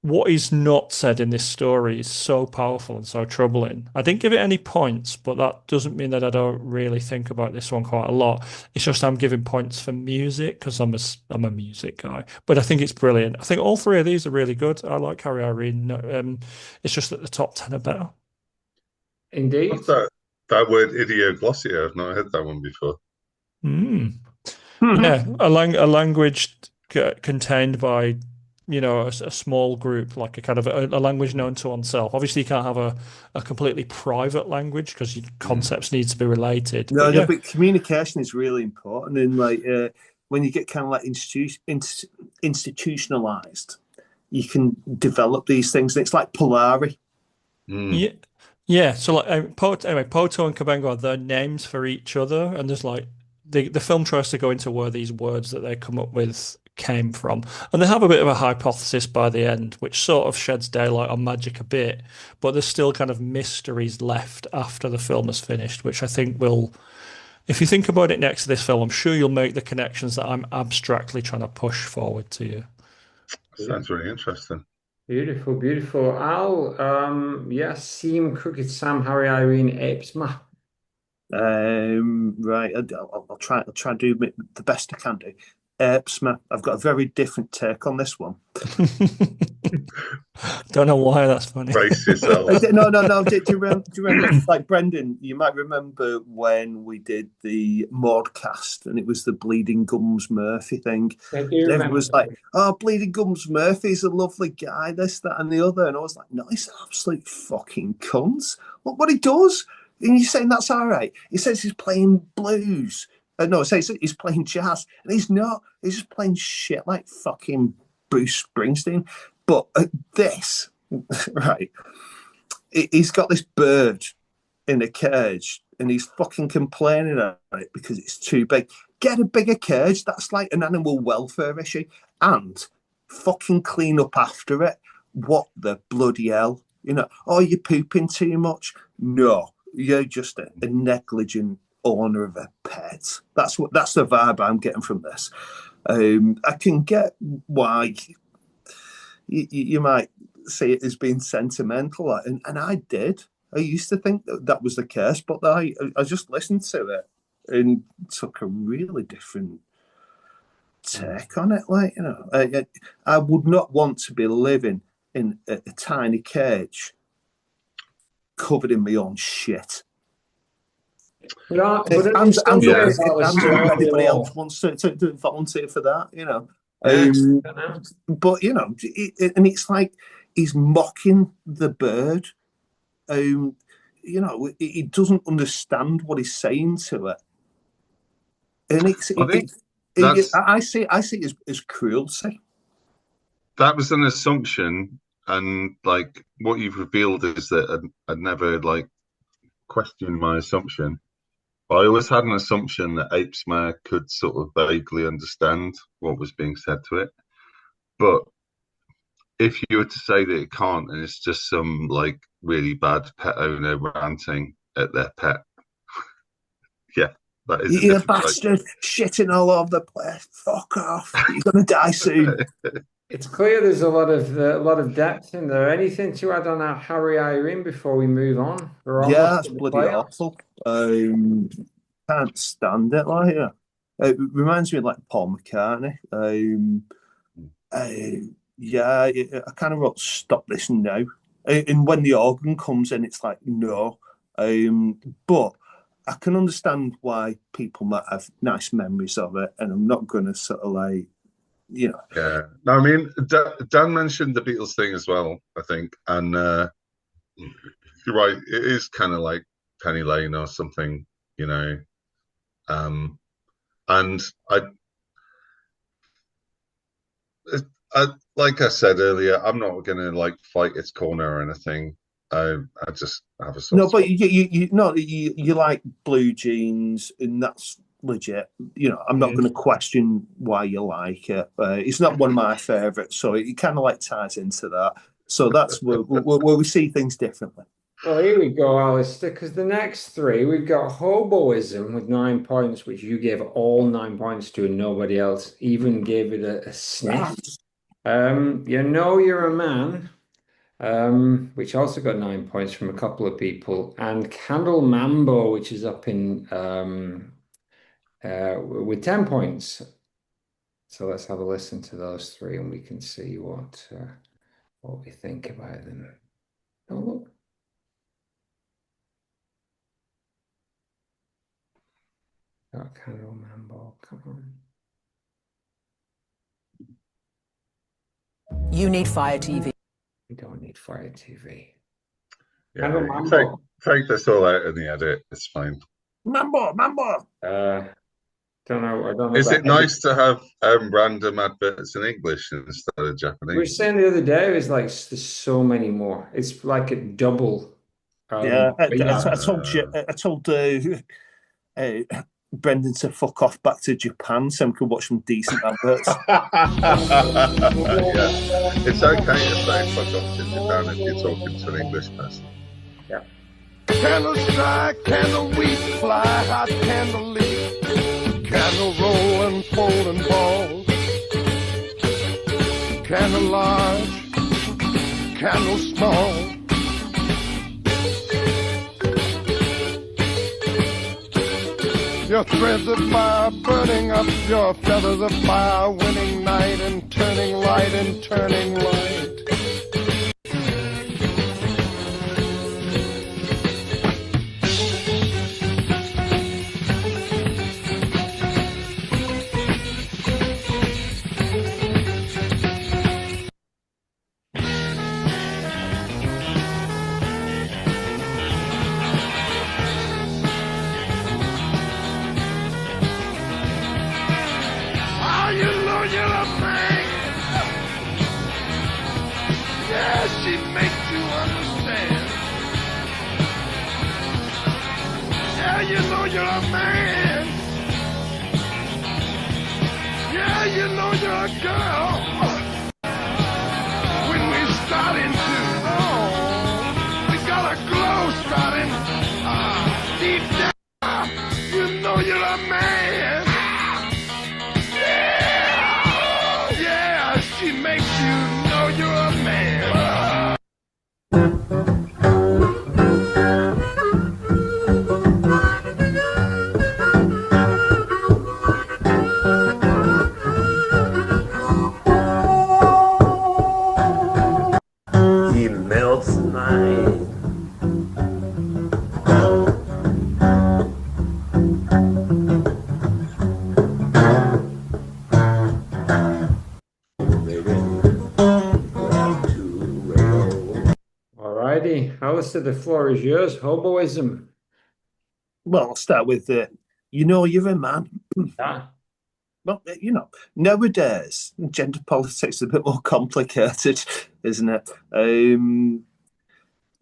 what is not said in this story is so powerful and so troubling. I didn't give it any points, but that doesn't mean that I don't really think about this one quite a lot. It's just I'm giving points for music because I'm a music guy. But I think it's brilliant. I think all three of these are really good. I like Harry Irene. It's just that the top 10 are better. Indeed. What's that word idioglossia? I've not heard that one before. Yeah, a language contained by, you know, a small group, like a kind of a language known to oneself. Obviously, you can't have a completely private language because your concepts need to be related. No, but, but communication is really important. And like when you get kind of like institutionalized, you can develop these things. And it's like Polari. Yeah. Yeah, so like anyway, Poto and Cabango are their names for each other, and there's like the film tries to go into where these words that they come up with came from, and they have a bit of a hypothesis by the end, which sort of sheds daylight on magic a bit, but there's still kind of mysteries left after the film is finished, which I think will, if you think about it next to this film, I'm sure you'll make the connections that I'm abstractly trying to push forward to you. Sounds really interesting. Beautiful, beautiful. Al, yes, Seam, Crooked Sam, Harry Irene, Apes-Ma. Right, I'll try and do the best I can do. Apes-Ma, I've got a very different take on this one. Don't know why that's funny. Brace yourself. No. Do you remember, like Brendan, you might remember when we did the Mordcast and it was the Bleeding Gums Murphy thing. Everyone was like, oh, Bleeding Gums Murphy's a lovely guy, this, that, and the other. And I was like, no, he's an absolute fucking cunt. Look what he does. And you're saying that's all right. He says he's playing blues. No, it says he's playing jazz. And he's not. He's just playing shit like fucking Bruce Springsteen. But this, right, he's got this bird in a cage and he's fucking complaining about it because it's too big. Get a bigger cage. That's like an animal welfare issue. And fucking clean up after it. What the bloody hell? You know, oh, you're pooping too much? No, you're just a negligent owner of a pet. That's the vibe I'm getting from this. I can get why you might see it as being sentimental, and I did. I used to think that was the case, but I just listened to it and took a really different take on it. Like, you know, I would not want to be living in a tiny cage covered in my own shit. But And anybody else wants to volunteer for that, you know. But, you know, and it's like he's mocking the bird. You know, he doesn't understand what he's saying to it. And I see it as cruelty. That was an assumption, and like what you've revealed is that I'd never like questioned my assumption. But I always had an assumption that Apes-Ma could sort of vaguely understand what was being said to it. But if you were to say that it can't, and it's just some like really bad pet owner ranting at their pet, yeah, that is. You bastard, shitting all over the place. Fuck off! You're gonna die soon. It's clear there's a lot of depth in there. Anything to add on our Harry Irene before we move on? Yeah, that's bloody awful. Can't stand it. Like, yeah. It reminds me of like Paul McCartney. Yeah, I kind of wrote "Stop this now," and when the organ comes in, it's like no. But I can understand why people might have nice memories of it, and I'm not going to sort of like, you know. Yeah, no, I mean, Dan mentioned the Beatles thing as well, I think, and you're right. It is kind of like Penny Lane or something, you know. And I like I said earlier, I'm not going to like fight its corner or anything. I just have a no, but you like Blue Jeans, and that's legit. You know, I'm not going to question why you like it. It's not one of my favourites, so it kind of like ties into that. So that's where we see things differently. Well, here we go, Alistair, because the next three, we've got Hobo-ism with 9 points, which you gave all 9 points to, and nobody else even gave it a sniff. You know you're a man, which also got 9 points from a couple of people, and Candle Mambo, which is up in with 10 points. So let's have a listen to those three, and we can see what we think about them. Oh, look. Oh, Candle Mambo, come on. You need Fire TV. We don't need Fire TV. Yeah, take this all out in the edit. It's fine. Mambo. Don't know. Is it nice to have random adverts in English instead of Japanese? We were saying the other day, it's like there's so many more. It's like a double. I told Brendan to fuck off back to Japan so we could watch some decent adverts. Yeah. It's okay to say fuck off to Japan if you're talking to an English person. Yeah. Candle strike, candle weep, fly hot candle leaf, candle roll and folding balls, candle large, candle small. Your threads of fire burning up, your feathers of fire winning night and turning light and turning light. Yeah, she makes you understand. Yeah, you know you're a man. Yeah, you know you're a girl. When we're starting to, we got a glow starting. Deep down, you know you're a man. Yeah, yeah, she makes you know you're a man. He melts mine. Alrighty, Alistair, the floor is yours. Hobo-ism. Well, I'll start with you know you're a man. Ah, Well, nowadays gender politics is a bit more complicated, isn't it?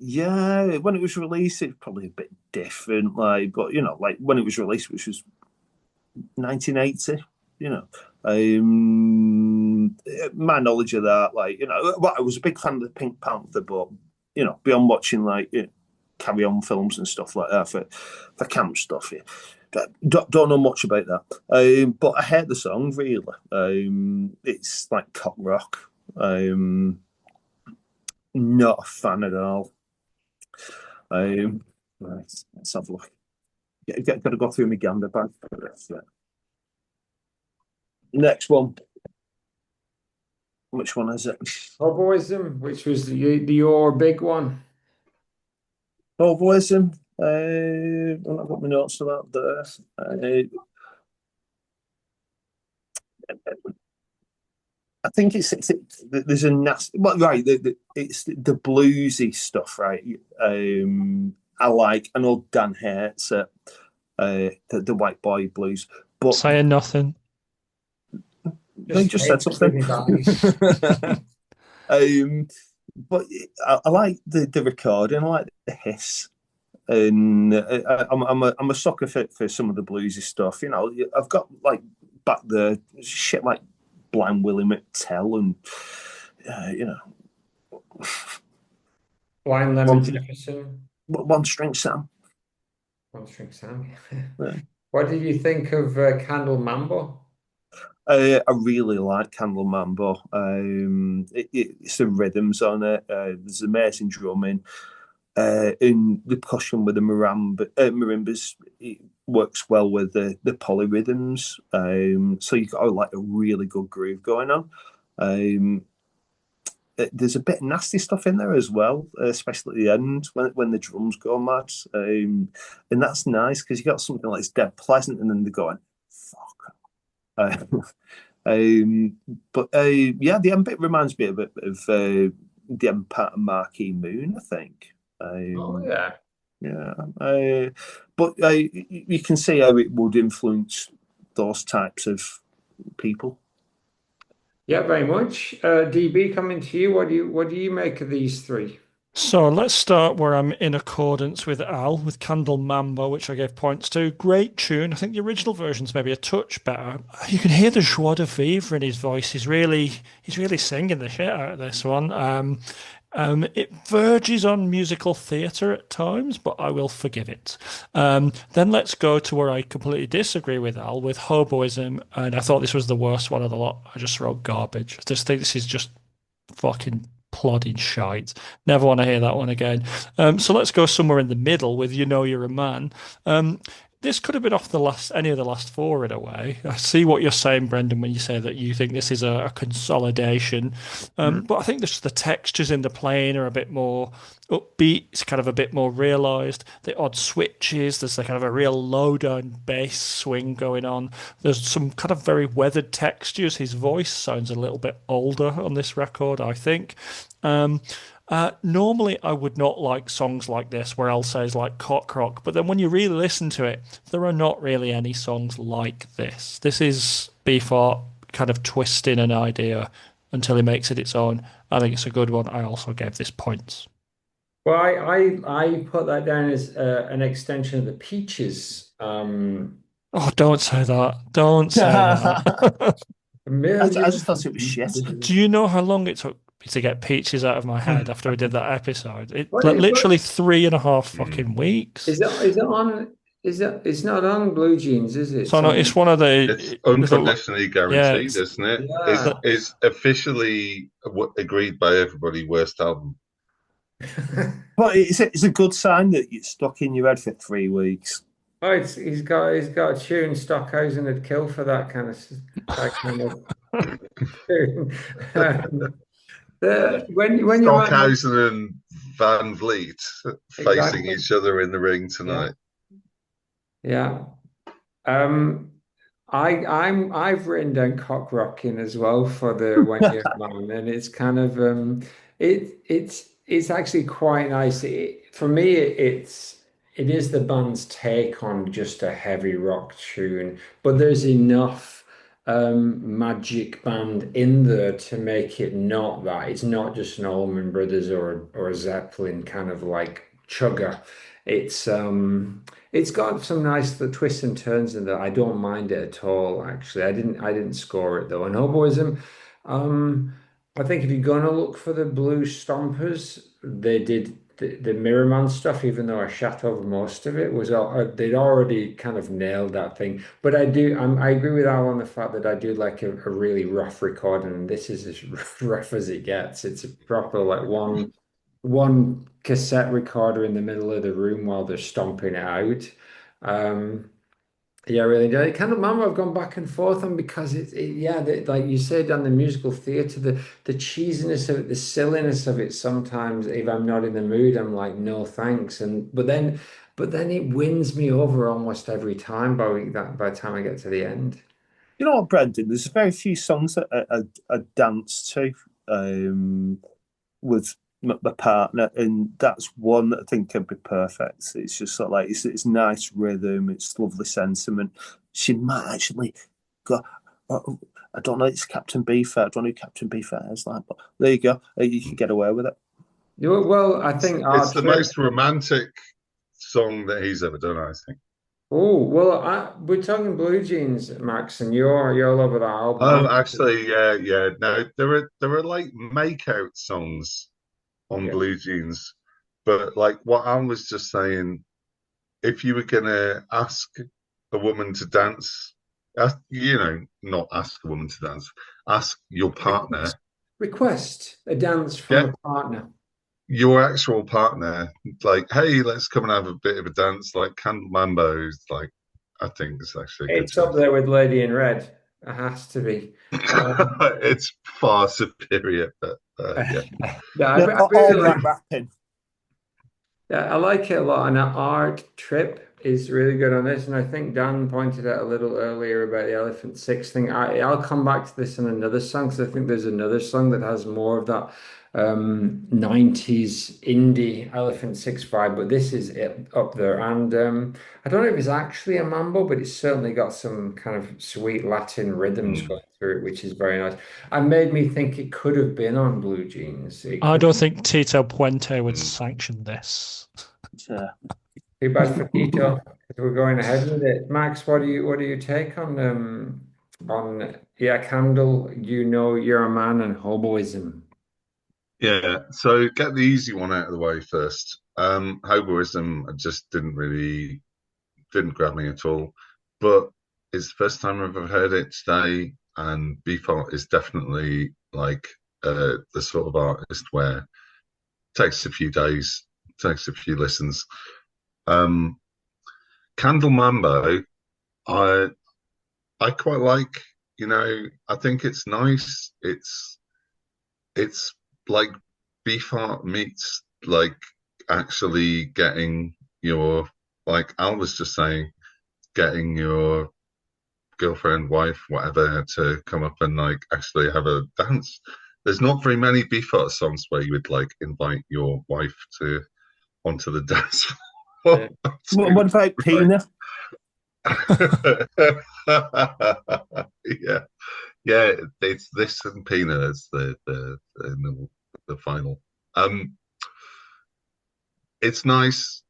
Yeah, when it was released, it's probably a bit different. Like, but like when it was released, which was 1980. You know, my knowledge of that, like, well, I was a big fan of the Pink Panther, but beyond watching like Carry On films and stuff like that for camp stuff, yeah. Don't know much about that, but I heard the song really. It's like cock rock. Not a fan at all. Right, let's have a look. Got to go through my gander bag for this. Yeah. Next one. Which one is it? Hobo-ism, which was your big one. Hobo-ism. I've got my notes for that there. I think there's a nasty, well, right. It's the bluesy stuff, right? I like. I know Dan hates it, the white boy blues, but Saying nothing. they just said something. But I like the recording. I like the hiss, and I'm a sucker for some of the bluesy stuff. I've got like back the shit like Blind Willie McTell and Blind Lemon Jefferson. One String Sam. One String Sam. Yeah. What did you think of Candle Mambo? I really like Candle Mambo. It's the rhythms on it. There's amazing drumming. In the percussion with the marimbas, it works well with the polyrhythms. So you've got like a really good groove going on. There's a bit of nasty stuff in there as well, especially at the end when the drums go mad. And that's nice because you got something like it's dead pleasant, and then they're going, fuck. But yeah, the end bit reminds me a bit of the end part of Marquee Moon, I think. Oh yeah. Yeah. But you can see how it would influence those types of people. Yeah, very much. DB, coming to you. What do you make of these three? So let's start where I'm in accordance with Al with Candle Mambo, which I gave points to. Great tune. I think the original version's maybe a touch better. You can hear the joie de vivre in his voice. He's really singing the shit out of this one. It verges on musical theatre at times, but I will forgive it. Then let's go to where I completely disagree with Al with Hobo-ism, and I thought this was the worst one of the lot. I just wrote garbage. I just think this is just fucking plodding shite. Never want to hear that one again. So let's go somewhere in the middle with You Know You're a Man. This could have been off any of the last four in a way. I see what you're saying, Brendan, when you say that you think this is a consolidation. But I think the textures in the playing are a bit more upbeat. It's kind of a bit more realised. The odd switches. There's kind of a real low down bass swing going on. There's some kind of very weathered textures. His voice sounds a little bit older on this record, I think. Normally, I would not like songs like this where I'll say like cock rock, but then when you really listen to it, there are not really any songs like this. This is Beefheart kind of twisting an idea until he makes it its own, I think it's a good one. I also gave this points. Well, I put that down as an extension of the Peaches. Oh, don't say that. Don't say that. A I million. just thought it was shit. Do you know how long it took me to get Peaches out of my head after we did that episode? It What, like what literally 3.5 Mm. fucking weeks. is it on? Is it? It's not on Blue Jeans, is it? So It's no, it's on. one of It's the there's unconditionally yeah, guaranteed, isn't it? Is Yeah. is officially agreed by everybody worst album. But it's a good sign that it's stuck in your head for 3 weeks. Oh, he's got a tune Stockhausen would kill for that kind of tune. When you run Stockhausen and Van Vliet facing exactly, each other in the ring yeah, tonight. yeah. Um, I've written down cock rocking as well for the When You're a Man, and it's kind of it's actually quite nice. For me, it is the band's take on just a heavy rock tune, but there's enough magic band in there to make it not that. It's not just an Allman Brothers or a Zeppelin kind of like chugger. It's it's got some nice twists and turns in there. I don't mind it at all, actually. I didn't score it though. And Hobo-ism, I think if you're gonna look for the blues stompers, they did the Mirror Man stuff, even though I shat over most of it, they'd already kind of nailed that thing. But I agree with Al on the fact that I do like a really rough recording, and this is as rough as it gets. It's a proper like one cassette recorder in the middle of the room while they're stomping it out. Um, yeah, I really enjoy it. Kind of Mambo I've gone back and forth on because yeah, like you said on the musical theatre, the cheesiness of it, the silliness of it. Sometimes, if I'm not in the mood, I'm like, no thanks. But then it wins me over almost every time by the time I get to the end. You know what, Brendan? There's very few songs that I dance to with my partner, and that's one that I think can be perfect. It's just sort of like it's nice rhythm, it's lovely sentiment. She might actually go. I don't know. It's Captain Beefheart. I don't know who Captain Beefheart is like, but there you go. You can get away with it. Well, I think our It's the trip. most romantic song that he's ever done, I think. Oh, well, we're talking Blue Jeans, Max, and you're all over that album. Oh, actually, yeah, yeah. No, there are like make-out songs on Yeah. Blue Jeans, but like what I was just saying, if you were gonna ask a woman to dance, not ask a woman to dance, ask your partner, Request a dance from get a partner. your actual partner, like, hey, let's come and have a bit of a dance, like Candle Mambo is like, I think it's actually a good It's up choice. there with Lady in Red. It has to be. It's far superior, but yeah. Yeah, I, Yeah, I all really that like. rapping. Yeah, I like it a lot. And Art Trip is really good on this. And I think Dan pointed out a little earlier about the Elephant Six thing. I'll come back to this in another song because I think there's another song that has more of that 90s indie Elephant Six vibe, but this is it up there. And I don't know if it's actually a mambo, but it's certainly got some kind of sweet Latin rhythms Mm. going through it, which is very nice. And made me think it could have been on Blue Jeans. It I could. don't think Tito Puente would Mm. sanction this. Yeah. Too bad for Tito. We're going ahead with it. Max, what do you take on yeah, Candle, you know you're a man and hoboism. Yeah, so get the easy one out of the way first. Hobo-ism just didn't grab me at all. But it's the first time I've ever heard it today, and B.E.F.O.U.T is definitely like the sort of artist where it takes a few days, takes a few listens. Um, Candle Mambo, I I quite like, I think it's nice. It's like B.E.F.O.U.T meets like actually getting your, like Al was just saying, getting your girlfriend, wife, whatever, to come up and like actually have a dance. There's not very many B.E.F.O.U.T songs where you would like invite your wife to onto the dance floor Yeah. What to about Pina? yeah, yeah. It's this and Peanuts. The the final. It's nice,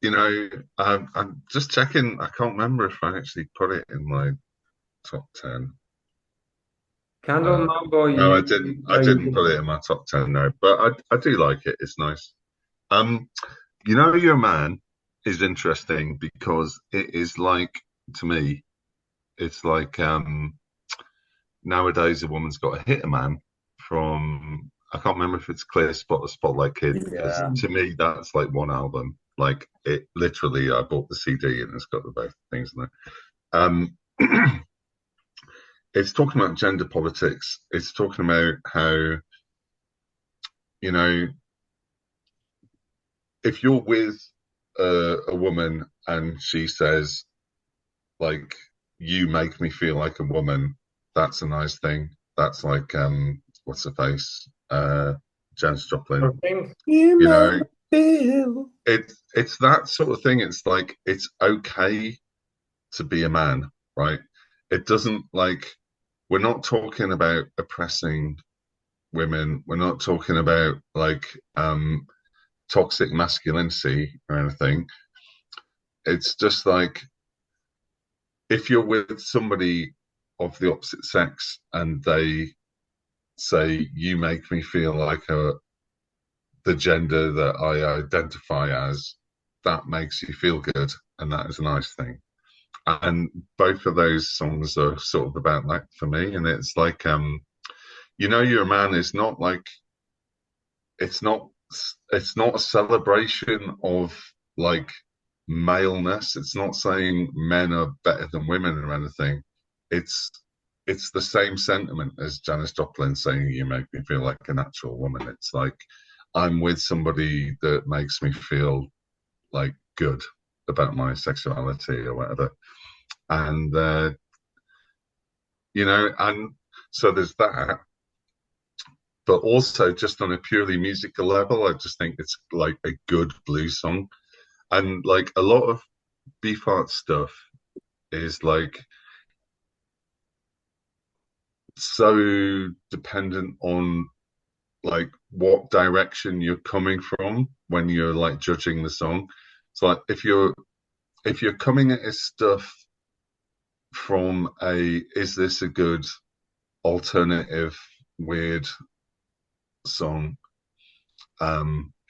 you know. I'm just checking. I can't remember if I actually put it in my top 10. Candle Mambo, No, I didn't. I you didn't put it in my top 10. No, but I do like it. It's nice. Um, you know, Your Man is interesting because it is like, to me, it's like nowadays a woman's got to hit a man from, I can't remember if it's Clear Spot or Spotlight Kid, because Yeah. to me that's like one album. Like it literally, I bought the CD and it's got the both things in there. Um, it's talking about gender politics. It's talking about how, you know, if you're with a woman and she says, like, you make me feel like a woman, that's a nice thing. That's like, what's her face? Janis Joplin. think You You make know, me feel. it's that sort of thing. It's like it's okay to be a man, right? It doesn't like we're not talking about oppressing women. We're not talking about like toxic masculinity or anything. It's just like if you're with somebody of the opposite sex and they say you make me feel like the gender that I identify as, that makes you feel good, and that is a nice thing. And both of those songs are sort of about that for me. And it's like, you know, You're a Man is not like it's not it's not a celebration of like maleness. It's not saying men are better than women or anything. It's it's the same sentiment as Janis Joplin saying you make me feel like a natural woman. It's like I'm with somebody that makes me feel like good about my sexuality or whatever. And you know, and so there's that. But also, just on a purely musical level, I just think it's like a good blues song. And like a lot of Beefheart stuff is like so dependent on like what direction you're coming from when you're like judging the song. So like if you're coming at his stuff from a is this a good alternative weird song,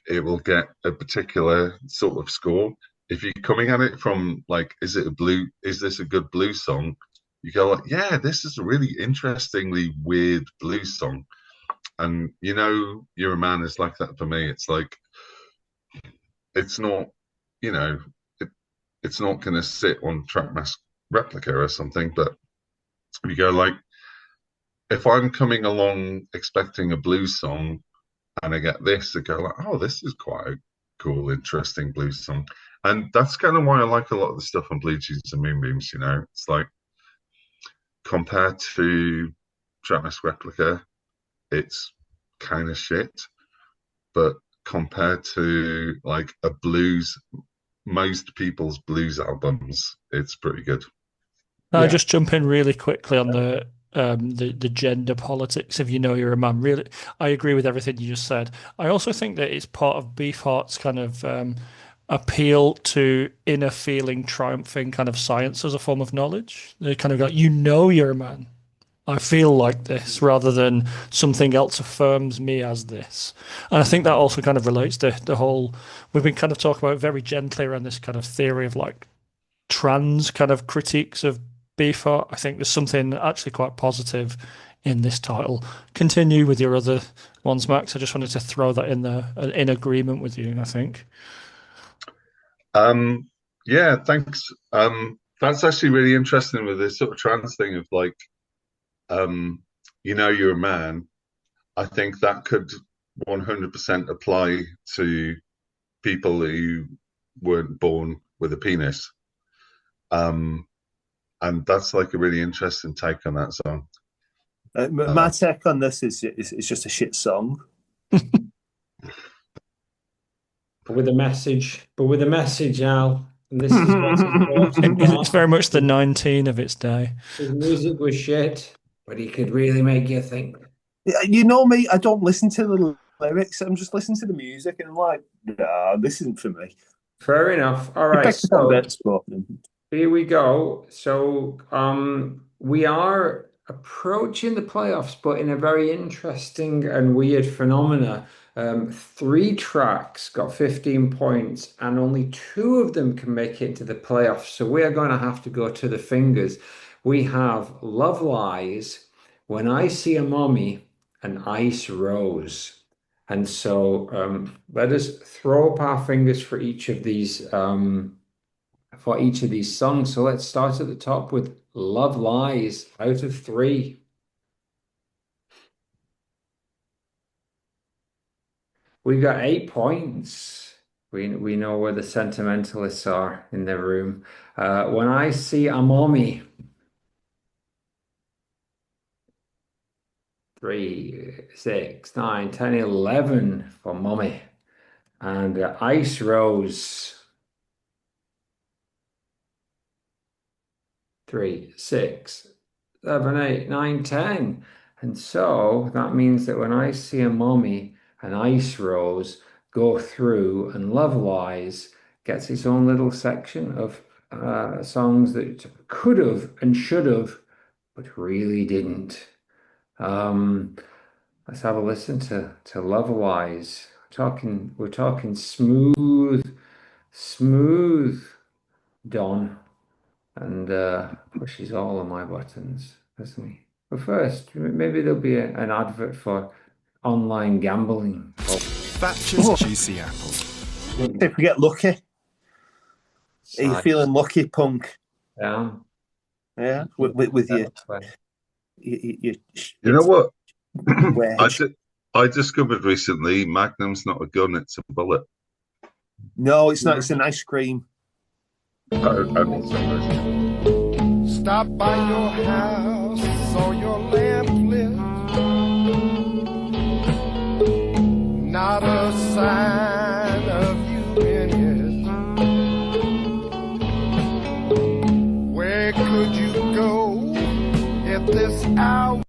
it will get a particular sort of score. If you're coming at it from like, is this a good blues song? You go like, yeah, this is a really interestingly weird blues song. And you know, You're a Man is like that for me. It's like, it's not, you know, it's not going to sit on Trackmaster Replica or something, but you go like, if I'm coming along expecting a blues song and I get this, I go like, oh, this is quite a cool, interesting blues song. And that's kind of why I like a lot of the stuff on Blue Jeans and Moonbeams, you know. It's like compared to Travis Replica, it's kind of shit. But compared to like a blues, most people's blues albums, it's pretty good. I just jump in really quickly on the gender politics of You Know You're a Man. Really, I agree with everything you just said. I also think that it's part of Beefheart's kind of appeal to inner feeling, triumphing kind of science as a form of knowledge. They kind of go, you know, you're a man. I feel like this, rather than something else affirms me as this. And I think that also kind of relates to the whole. We've been kind of talking about very gently around this kind of theory of like trans kind of critiques of Beefheart. I think there's something actually quite positive in this title. Continue with your other ones, Max. I just wanted to throw that in there, in agreement with you, I think. Yeah, thanks. That's actually really interesting with this sort of trans thing of like, you know, you're a man. I think that could 100% apply to people who weren't born with a penis. And that's like a really interesting take on that song. My take on this is it's just a shit song. But with a message, Al. And this is what's important. It's very much the 19 of its day. His music was shit, but he could really make you think. You know me, I don't listen to the lyrics. I'm just listening to the music, and I'm like, nah, this isn't for me. Fair enough. All You right, picked up on so bits, but here we go. So, we are approaching the playoffs, but in a very interesting and weird phenomena. Three tracks got 15 points, and only two of them can make it into the playoffs. So we are going to have to go to the fingers. We have Love Lies, When I See a Mommy, and Ice Rose. And so let us throw up our fingers for each of these songs. So let's start at the top with Love Lies out of three. We got 8 points. We know where the sentimentalists are in the room. When I See a Mommy, 3, 6, 9, 10, 11 for Mommy. And Ice Rose, 3, 6, 7, 8, 9, 10. And so that means that when I See a Mommy and Ice Rose go through, and Love Lies gets its own little section of songs that could have and should have, but really didn't. Um, let's have a listen to Love Lies. We're talking smooth Don, and pushes all of my buttons, doesn't he? But first, maybe there'll be an advert for online gambling. Oh, Thatcher's Juicy Apple. if we get lucky, are you side. feeling lucky, punk? Yeah. Yeah, with your, Definitely. your You know what? wedge. I discovered recently Magnum's not a gun, it's a bullet. No, it's not. It's an ice cream. Stop by your house, saw your lamp lit. Not a sign of you in it. Where could you go at this hour?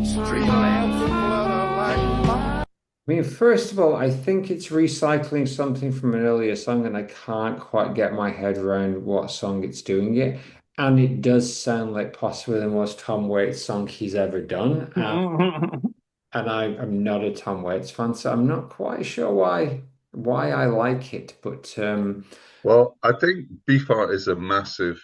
Street lamps flutter like fire. I mean, first of all, I think it's recycling something from an earlier song, and I can't quite get my head around what song it's doing it. And it does sound like possibly the most Tom Waits song he's ever done. And I'm not a Tom Waits fan, so I'm not quite sure why I like it. But Well, I think Beefheart is a massive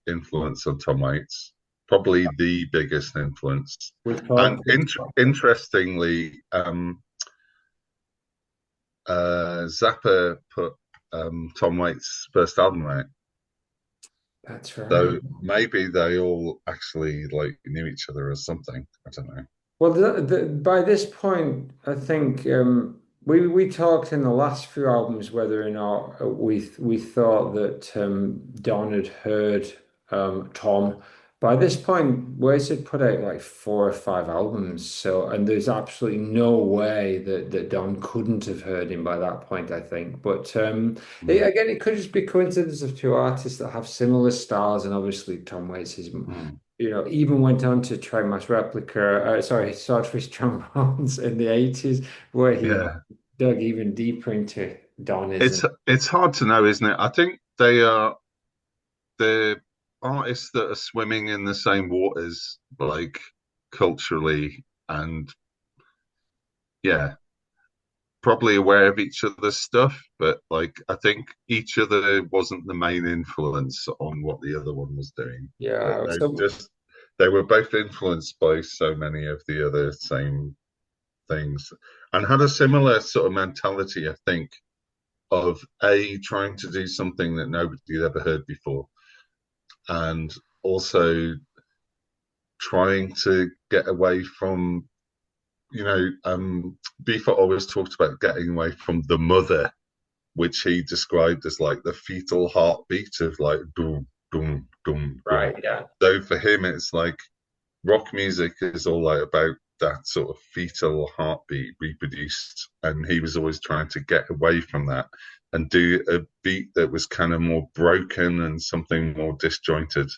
influence on Tom Waits, probably the biggest influence. we've And talked. interestingly, Zappa put Tom Waits' first album out, That's right. so maybe they all actually like knew each other or something. I don't know. Well, by this point, I think we talked in the last few albums whether or not we thought that Don had heard Tom. By this point, Waze had put out like 4 or 5 albums, so and there's absolutely no way that Don couldn't have heard him by that point, I think. But again, it could just be coincidence of two artists that have similar styles, and obviously Tom Waits is even went on to try Mass Replica, Swordfish Trombones in the 80s, where he Yeah, dug even deeper into Donism. it's hard to know, isn't it? I think they are the artists that are swimming in the same waters, like culturally, and yeah, probably aware of each other's stuff, but like I think each other wasn't the main influence on what the other one was doing. But Yeah, so they were both influenced by so many of the other same things and had a similar sort of mentality, I think, of trying to do something that nobody had ever heard before, and also trying to get away from, Beefheart always talked about getting away from the mother, which he described as like the fetal heartbeat of like boom, boom, boom, boom. right, yeah. So for him, it's like rock music is all like about that sort of fetal heartbeat reproduced, and he was always trying to get away from that and do a beat that was kind of more broken and something more disjointed.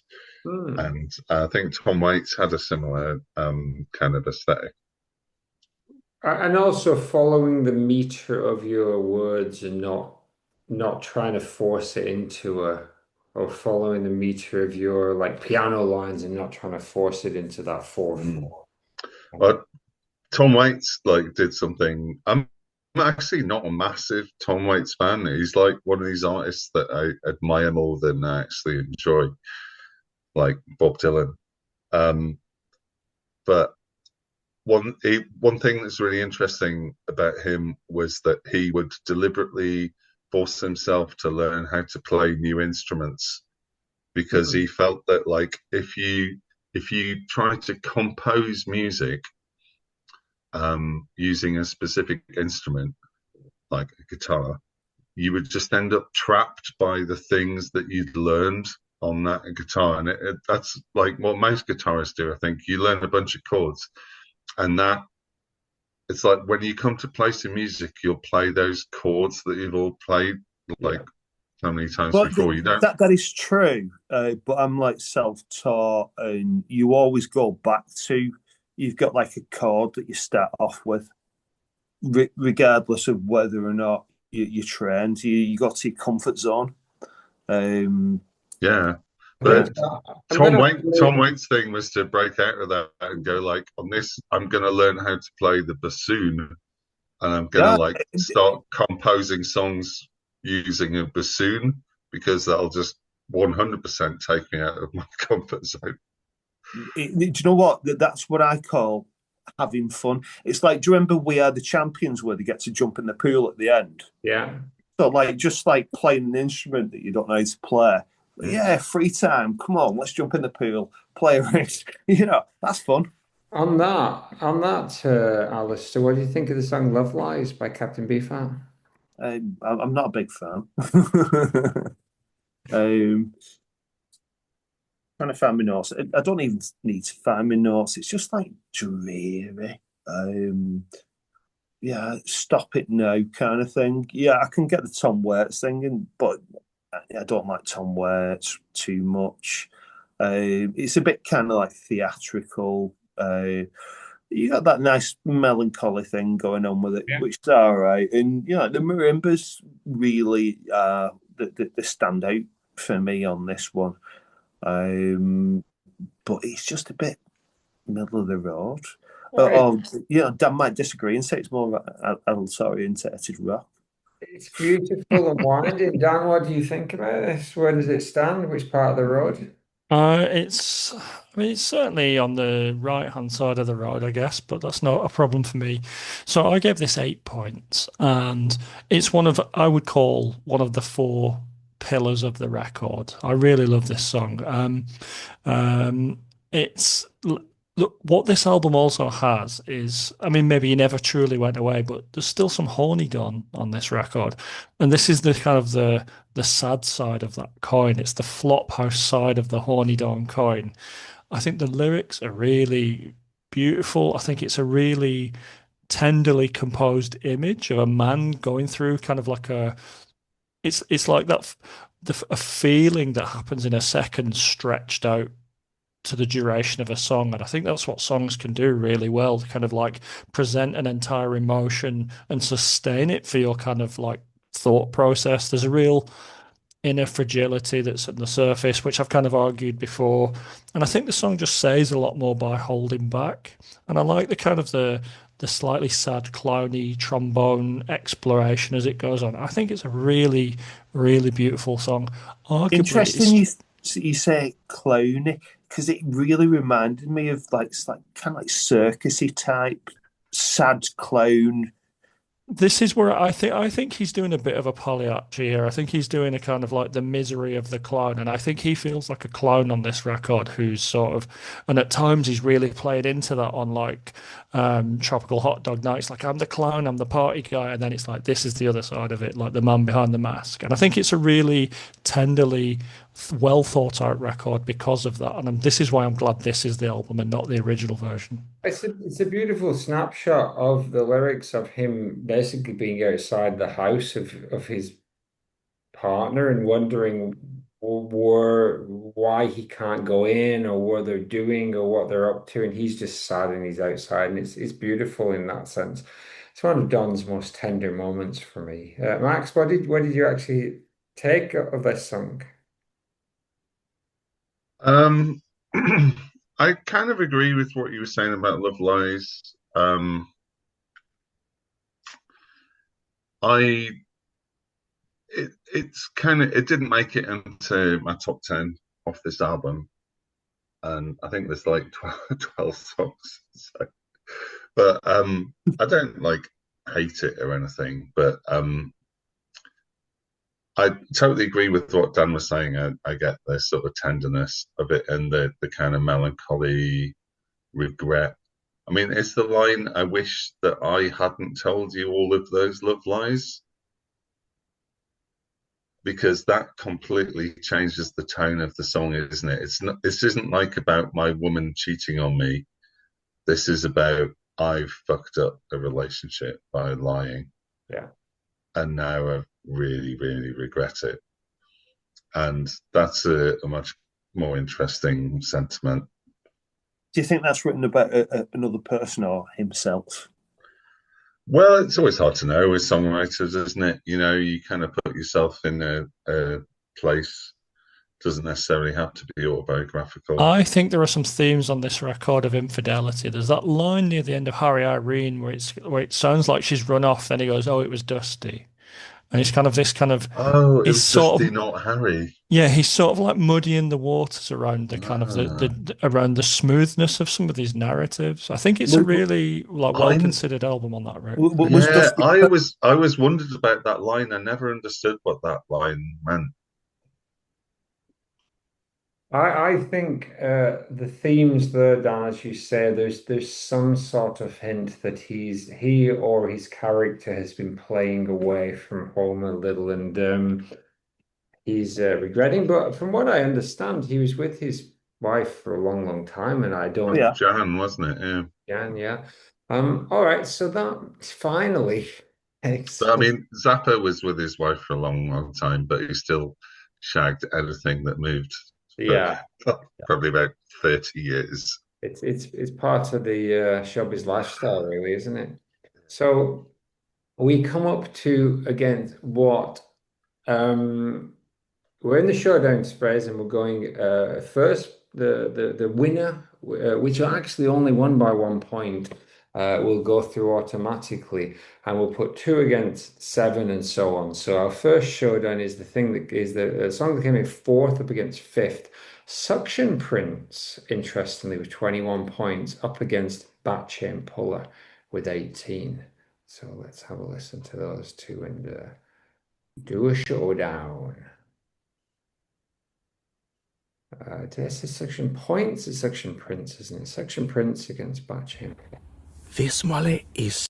Hmm. And I think Tom Waits had a similar kind of aesthetic. And also following the meter of your words and not trying to force it into a or following the meter of your like piano lines and not trying to force it into that fourth Mm. four. But Tom Waits like did something. I'm actually not a massive Tom Waits fan. He's like one of these artists that I admire more than I actually enjoy, like Bob Dylan. Um, but one thing that's really interesting about him was that he would deliberately force himself to learn how to play new instruments because he felt that like if you try to compose music using a specific instrument like a guitar, you would just end up trapped by the things that you'd learned on that guitar. And that's like what most guitarists do. I think you learn a bunch of chords, and that it's like when you come to play some music, you'll play those chords that you've all played like Yeah. so many times Well, before. You don't, that is true, but I'm like self-taught, and you always go back to you've got like a chord that you start off with, regardless of whether or not you're trained. You got to your comfort zone. Um, yeah. I But think I'm gonna Tom play. Waits' thing was to break out of that and go like, on this, I'm going to learn how to play the bassoon, and I'm going to yeah, like start composing songs using a bassoon because that'll just 100% take me out of my comfort zone. do you know what? That's what I call having fun. It's like, do you remember We Are the Champions where they get to jump in the pool at the end? Yeah. So like just like playing an instrument that you don't know how to play. Yeah, free time. Come on, let's jump in the pool, play a race. That's fun. On that, Alistair, what do you think of the song Love Lies by Captain Beefheart? I'm not a big fan. um, Trying to find my notes. I don't even need to find my notes. It's just like dreary. Um, yeah, stop it now kind of thing. Yeah, I can get the Tom Waits thing, but I don't like Tom Waits too much. It's a bit kind of like theatrical. You got that nice melancholy thing going on with it, Yeah. which is all right. And the marimbas really the standout for me on this one. Um, but it's just a bit middle of the road. All right. Dan might disagree and say it's more adult oriented rock. It's beautiful and winding. Dan, what do you think about this? Where does it stand? Which part of the road? I mean, it's certainly on the right-hand side of the road, I guess, but that's not a problem for me. So I gave this 8 points, and it's I would call one of the four pillars of the record. I really love this song. It's look what this album also has is, I mean, maybe he never truly went away, but there's still some horny gone on this record, and this is the kind of the sad side of that coin. It's the Flophouse side of the horny dawn coin. I think the lyrics are really beautiful. I think it's a really tenderly composed image of a man going through kind of like it's like a feeling that happens in a second stretched out to the duration of a song. And I think that's what songs can do really well, to kind of like present an entire emotion and sustain it for your kind of like thought process. There's a real inner fragility that's at the surface, which I've kind of argued before. And I think the song just says a lot more by holding back. And I like the kind of the slightly sad, clowny trombone exploration as it goes on. I think it's a really, really beautiful song. Arguably, Interesting, it's you say clowny because it really reminded me of like it's like kind of like circusy type sad clown. this is where I think he's doing a bit of a Pagliacci here. I think he's doing a kind of like the misery of the clown, and I think he feels like a clown on this record who's sort of, and at times he's really played into that on like Tropical Hot Dog Nights. Like I'm the clown, I'm the party guy, and then it's like this is the other side of it, like the man behind the mask. And I think it's a really tenderly well thought out record because of that. And this is why I'm glad this is the album and not the original version. It's a beautiful snapshot of the lyrics of him basically being outside the house of his partner and wondering were why he can't go in or what they're doing or what they're up to, and he's just sad and he's outside, and it's beautiful in that sense. It's one of Don's most tender moments for me. Max, what did you actually take of this song? Um, I kind of agree with what you were saying about Love Lies. I it's kind of it didn't make it into my top 10 off this album, and I think there's like 12 songs. So, but I don't like hate it or anything. But I totally agree with what Dan was saying. I get the sort of tenderness of it and the kind of melancholy regret. I mean, it's the line, I wish that I hadn't told you all of those love lies, because that completely changes the tone of the song, isn't it? It's not, this isn't like about my woman cheating on me. This is about I've fucked up a relationship by lying. Yeah. And now I really, really regret it. And that's a much more interesting sentiment. Do you think that's written about another person or himself? Well, it's always hard to know as songwriters, isn't it? You know, you kind of put yourself in a place. Doesn't necessarily have to be autobiographical. I think there are some themes on this record of infidelity. There's that line near the end of Harry Irene where it sounds like she's run off. Then he goes, "Oh, it was Dusty," and it's kind of this kind of. Oh, it It's was sort Dusty, of not Harry. yeah. He's sort of like muddying the waters around the kind of around the smoothness of some of these narratives. I think it's a really like well considered album on that route. Yeah, I was wondered about that line. I never understood what that line meant. I think the themes there, Dan, as you say, there's some sort of hint that he or his character has been playing away from home a little, and he's regretting. But from what I understand, he was with his wife for a long, long time, and I don't. Yeah, Jan, wasn't it? Yeah. Jan, yeah. All right, so that finally. So, I mean, Zappa was with his wife for a long, long time, but he still shagged anything that moved. Yeah, probably about 30 years. It's part of the showbiz lifestyle, really, isn't it? So we come up to again what we're in the showdown sprays, and we're going first. The winner, which are actually only won by 1 point, will go through automatically, and we'll put 2 against 7 and so on. So our first showdown is the thing that is the song that came in 4th up against 5th. Suction Prince, interestingly, with 21 points, up against Bat Chain Puller with 18. So let's have a listen to those two and do a showdown. This is Suction Points, it's Suction Prince, isn't it? Suction Prince against Bat Chain. This molly is.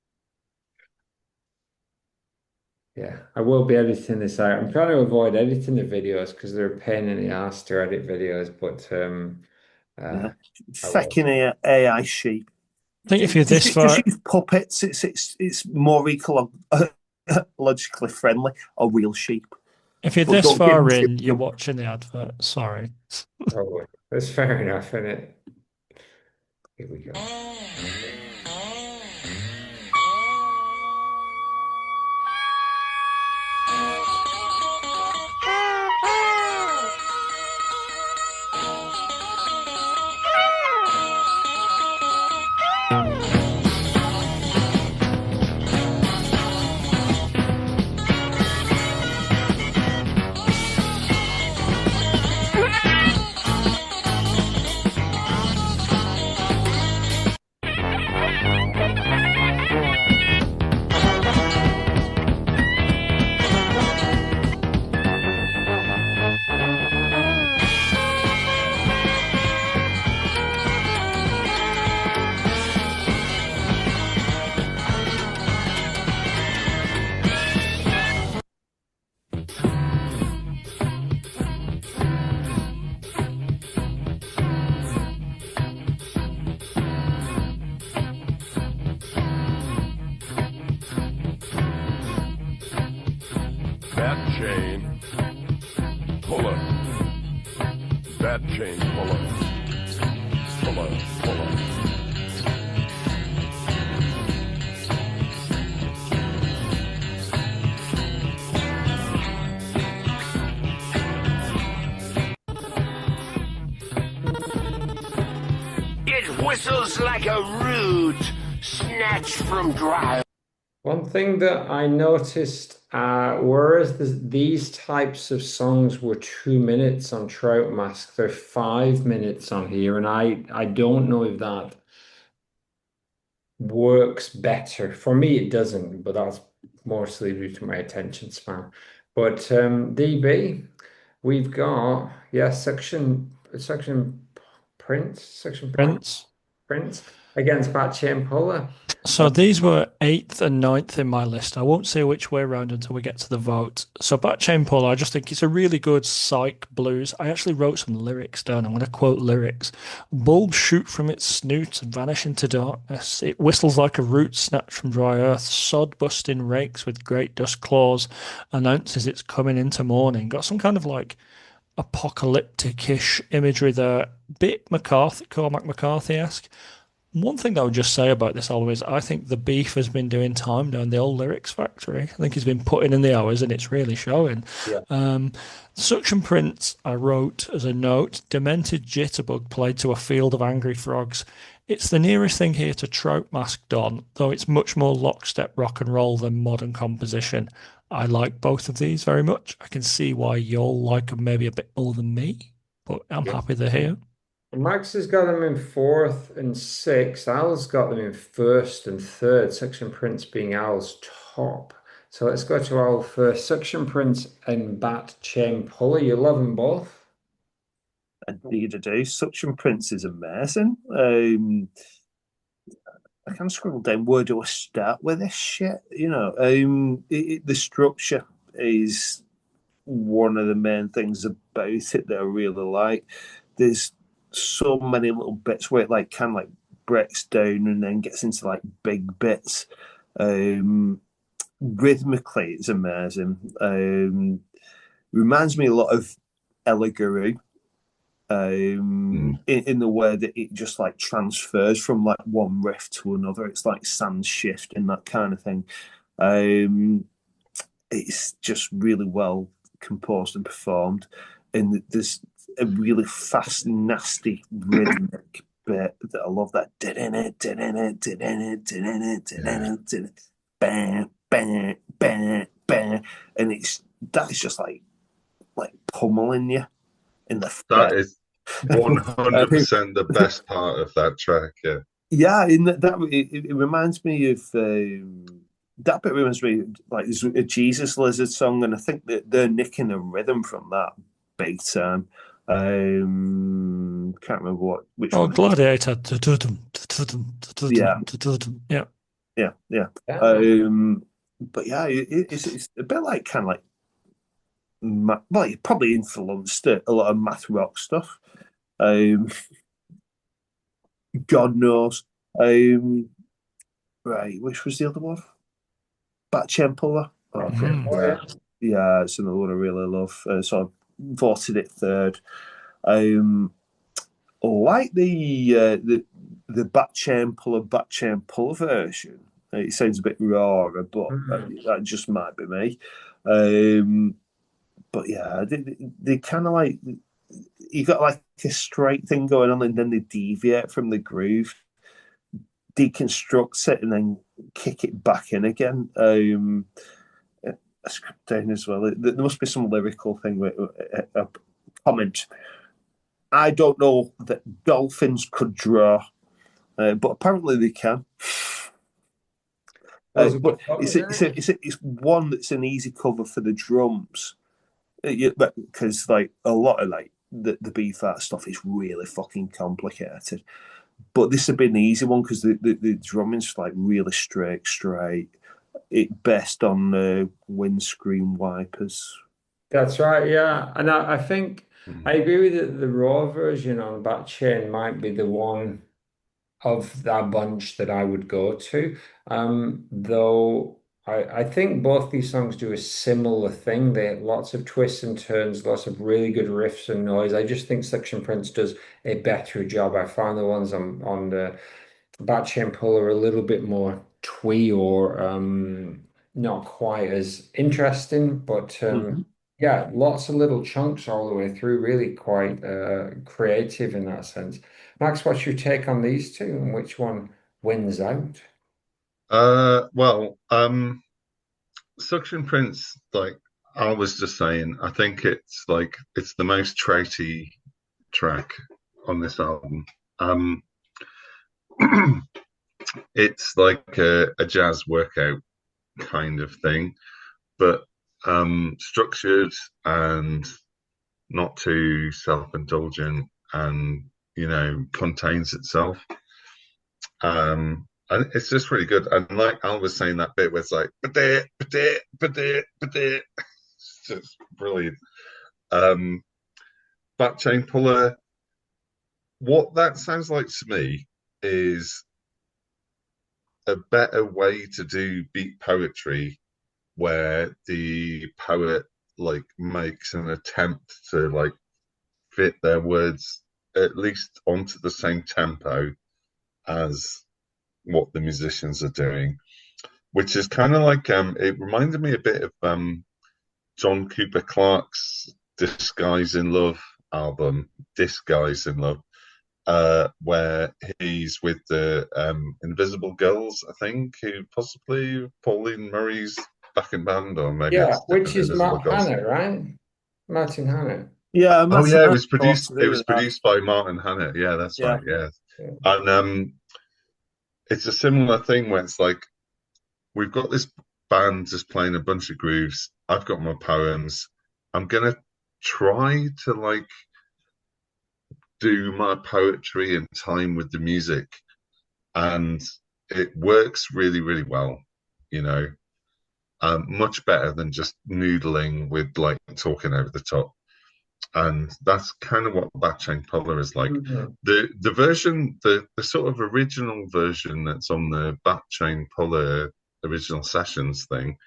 Yeah, I will be editing this out. I'm trying to avoid editing the videos because they're a pain in the ass to edit videos, but fucking AI sheep. I think if you're this far, use puppets, it's more ecologically friendly. Or real sheep. If you're this far in, you're watching the advert. Sorry. Oh, that's fair enough, isn't it? Here we go. Bat chain puller. that chain puller. Puller, puller. It whistles like a root snatched from dry. One thing that I noticed, whereas these types of songs were 2 minutes on Trout Mask, they're 5 minutes on here, and I don't know if that works better. For me, it doesn't, but that's mostly due to my attention span. But DB, we've got section point Prince. Prince against Bat Chain Puller. So these were eighth and ninth in my list. I won't say which way around until we get to the vote. So Bat Chain Puller, I just think it's a really good psych blues. I actually wrote some lyrics down. I'm going to quote lyrics. Bulbs shoot from its snoot and vanish into darkness. It whistles like a root snatched from dry earth. Sod busting rakes with great dust claws. Announces it's coming into morning. Got some kind of like apocalyptic-ish imagery there. Bit McCarthy, Cormac McCarthy-esque. One thing that I would just say about this album is I think the Beef has been doing time down the old lyrics factory. I think he's been putting in the hours and it's really showing. Yeah. Suction Prince, I wrote as a note, demented jitterbug played to a field of angry frogs. It's the nearest thing here to Trout Mask Don, though it's much more lockstep rock and roll than modern composition. I like both of these very much. I can see why you'll like them maybe a bit more than me, but I'm happy they're here. Max has got them in fourth and sixth. Al's got them in first and third. Suction Prince being Al's top. So let's go to Al first. Suction Prince and Bat Chain Puller. You love them both. Indeed, I do. Suction Prince is amazing. I can scroll down. Where do I start with this shit? The structure is one of the main things about it that I really like. There's so many little bits where it like breaks down and then gets into like big bits. Rhythmically, it's amazing. Reminds me a lot of Ella Guru. In the way that it just like transfers from like one riff to another. It's like sand shift and that kind of thing. It's just really well composed and performed, and there's a really fast, nasty rhythmic bit that I love. That bang, bang, bang, bang, and that's just like pummeling you in the That is 100% the best part of that track. Yeah. Yeah, in it reminds me of that bit reminds me like there's a Jesus Lizard song, and I think that they're nicking a rhythm from that big time. Can't remember which one. Gladiator. Yeah. Yeah. Yeah. But yeah, it's a bit like kind of like well, it probably influenced a lot of math rock stuff. God knows. Right, which was the other one? Bat Chain Puller. Yeah, it's another one I really love. So I voted it third. Like the Bat Chain Puller version. It sounds a bit rawer, but that just might be me. But yeah, they kind of like you got like a straight thing going on, and then they deviate from the groove, deconstruct it, and then kick it back in again. I script down as well. There must be some lyrical thing with a comment. I don't know that dolphins could draw, but apparently they can. But it's one that's an easy cover for the drums. Because like a lot of like the B.E.F.O.U.T stuff is really fucking complicated, but this would be an easy one because the drumming's like really straight. It best on windscreen wipers. That's right, yeah. And I think I agree with it. The raw version on Bat Chain might be the one of that bunch that I would go to. Though I think both these songs do a similar thing. They have lots of twists and turns, lots of really good riffs and noise. I just think Suction Prince does a better job. I find the ones on the Bat and Pull are a little bit more twee or not quite as interesting, but yeah, lots of little chunks all the way through, really quite creative in that sense. Max, what's your take on these two and which one wins out? Well, Suction Prince, like I was just saying, I think it's the most traity track on this album. Um, it's like a jazz workout kind of thing, but structured and not too self-indulgent, and contains itself. And it's just really good. And like Al was saying, that bit where it's like, ba-de, ba-de, ba-de, ba-de. It's just brilliant. Back Chain Puller, what that sounds like to me is a better way to do beat poetry, where the poet like makes an attempt to like fit their words at least onto the same tempo as what the musicians are doing, which is kind of like it reminded me a bit of John Cooper Clarke's Disguise in Love album, Disguise in Love, where he's with the Invisible Girls, I think, who possibly Pauline Murray's backing band, or maybe Yeah, it's which different is Invisible Matt Girls. Hannett, right? Martin Hannett. Yeah, Oh Martin yeah, it had was a lot produced. to It do was with that. produced by Martin Hannett. Yeah, that's Yeah. right. Yeah, Yeah. and it's a similar thing where it's like we've got this band just playing a bunch of grooves. I've got my poems. I'm gonna try to like do my poetry in time with the music, and it works really, really well. You know, much better than just noodling with like talking over the top. And that's kind of what Batchain Puller is like. Mhm. The version, the sort of original version that's on the Batchain Puller original sessions thing.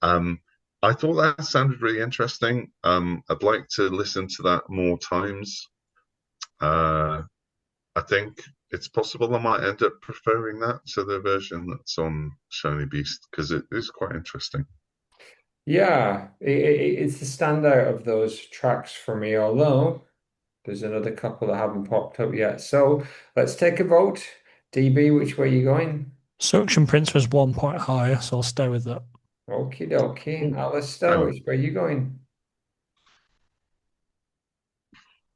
I thought that sounded really interesting. I'd like to listen to that more times. I think it's possible I might end up preferring that to the version that's on Shiny Beast, because it is quite interesting. Yeah, it's the standout of those tracks for me, although there's another couple that haven't popped up yet. So let's take a vote. DB, which way are you going? Suction Prince was 1 point higher, so I'll stay with that. Okie dokie. Alistair, And which way are you going?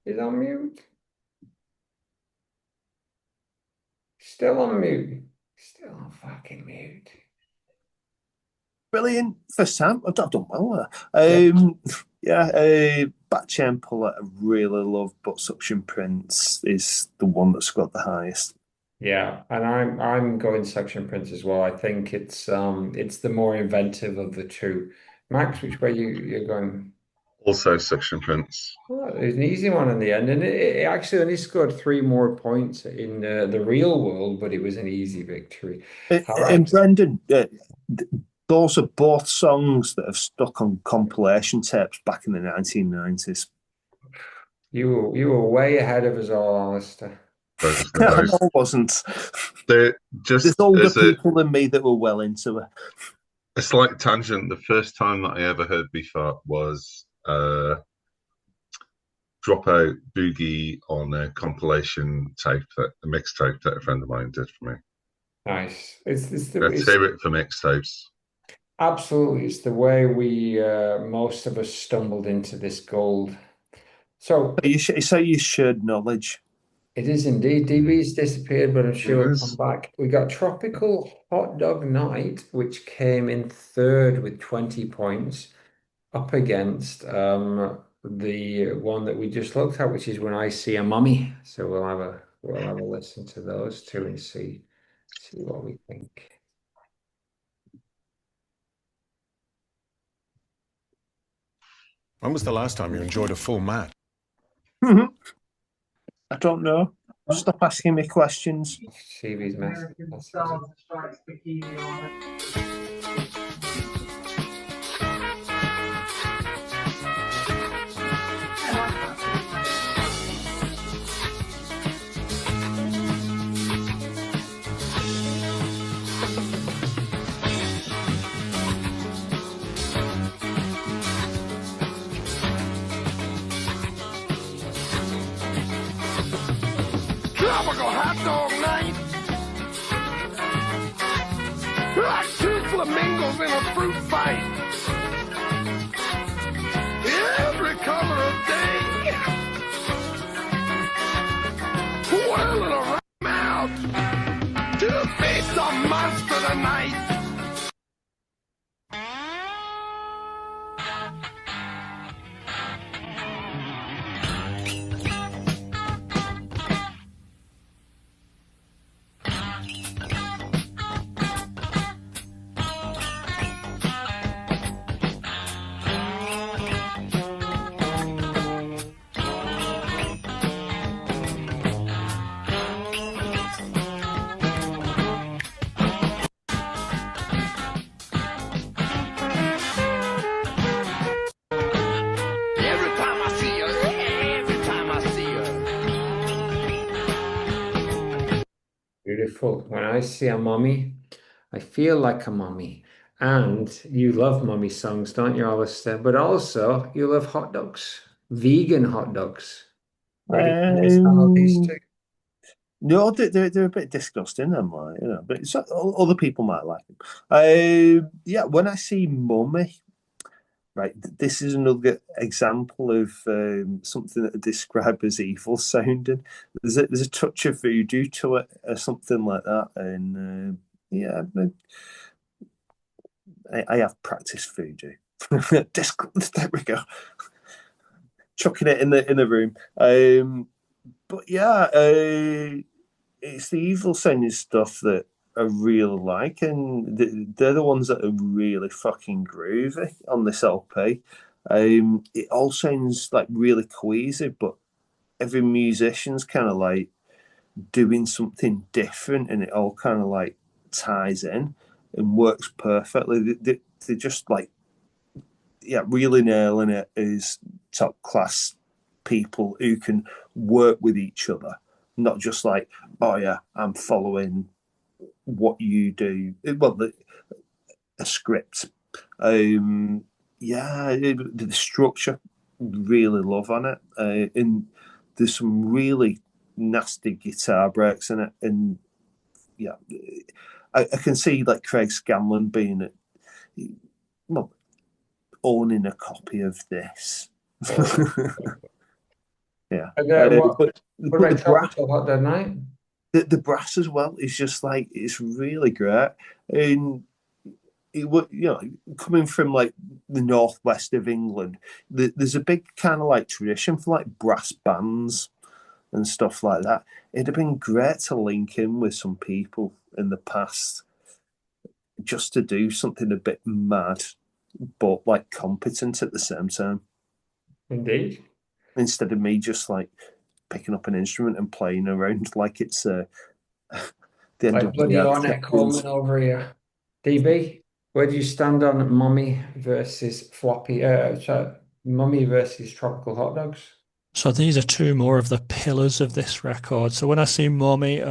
He's on mute. Still on mute. Still on fucking mute. Brilliant for Sam. I've done well there. Bat Chain Puller I really love, but Suction Prince is the one that's got the highest. Yeah, and I'm going Suction Prince as well. I think it's the more inventive of the two. Max, which way you're going? also Suction Prince. Well, it was an easy one in the end, and it actually only scored 3 more points in the real world, but it was an easy victory. All And right. Brendan, those are both songs that have stuck on compilation tapes back in the 1990s. You were way ahead of us all, Alistair. Those I guys. know I wasn't. They're There's just older as people than me that were well into it. a slight tangent. The first time that I ever heard Beefheart was Dropout Boogie on a compilation tape, a mixtape that a friend of mine did for me. Nice. Let's It's hear it for mixtapes. absolutely it's the way we most of us stumbled into this gold. So So you shared knowledge. it is indeed. DB's disappeared, but I'm It sure he'll come is. back. We got Tropical Hot Dog Night, which came in third with 20 points, up against the one that we just looked at, which is When I See a Mummy. So we'll have a listen to those two and see what we think. When was the last time you enjoyed a full mat? I don't know. Stop asking me questions. See these messages. tropical hot dog night. Like two flamingos in a fruit fight. Every color of day. Whirling around out to feast on monster tonight. Beautiful. When I see a mummy, I feel like a mummy. And you love mummy songs, don't you, Alistair? But also, you love hot dogs, vegan hot dogs. Ready for this on these two? No, they're a bit disgusting, am I? You know, but other people might like them. Yeah, when I see mummy, right, this is another example of something that I describe as evil sounding. There's a touch of voodoo to it, or something like that, and yeah, I have practiced voodoo. There we go, chucking it in the room. But yeah, it's the evil sounding stuff that I really like, and they're the ones that are really fucking groovy on this LP. It all sounds like really queasy, but every musician's kind of like doing something different, and it all kind of like ties in and works perfectly. They're just like, yeah, really nailing it as top class people who can work with each other, not just like, oh yeah, I'm following what you do. Well, a script. Yeah, the structure, really love on it, and there's some really nasty guitar breaks in it, and yeah, I can see like Craig Scanlon being well, owning a copy of this. Yeah, And what but about the brass, Tropical Hot Dog Night? the brass as well is just like it's really great, and it would, you know, coming from like the northwest of England, there's a big kind of like tradition for like brass bands and stuff like that. It'd have been great to link in with some people in the past just to do something a bit mad, but like competent at the same time, Indeed. instead of me just like picking up an instrument and playing around like it's the end Like of the bloody earth. Ornette Coleman over here. DB, where do you stand on Mummy versus Floppy? Sorry, Mummy versus Tropical Hot Dogs? So these are two more of the pillars of this record. So when I see Mommy,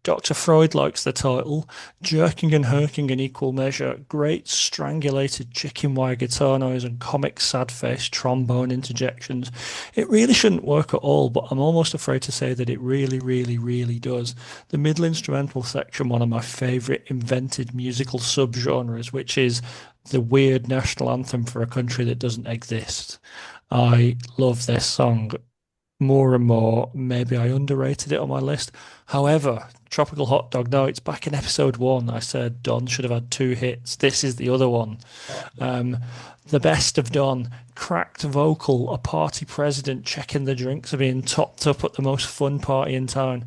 Dr. Freud likes the title, jerking and herking in equal measure, great strangulated chicken wire guitar noise and comic sad face trombone interjections. It really shouldn't work at all, but I'm almost afraid to say that it really, really, really does. The middle instrumental section, one of my favourite invented musical subgenres, which is the weird national anthem for a country that doesn't exist. I love this song more and more. Maybe I underrated it on my list. However, Tropical Hot Dog, no, it's back in episode one. I said Don should have had two hits. This is the other one. Um, the best of Don, cracked vocal, a party president checking the drinks are being topped up at the most fun party in town.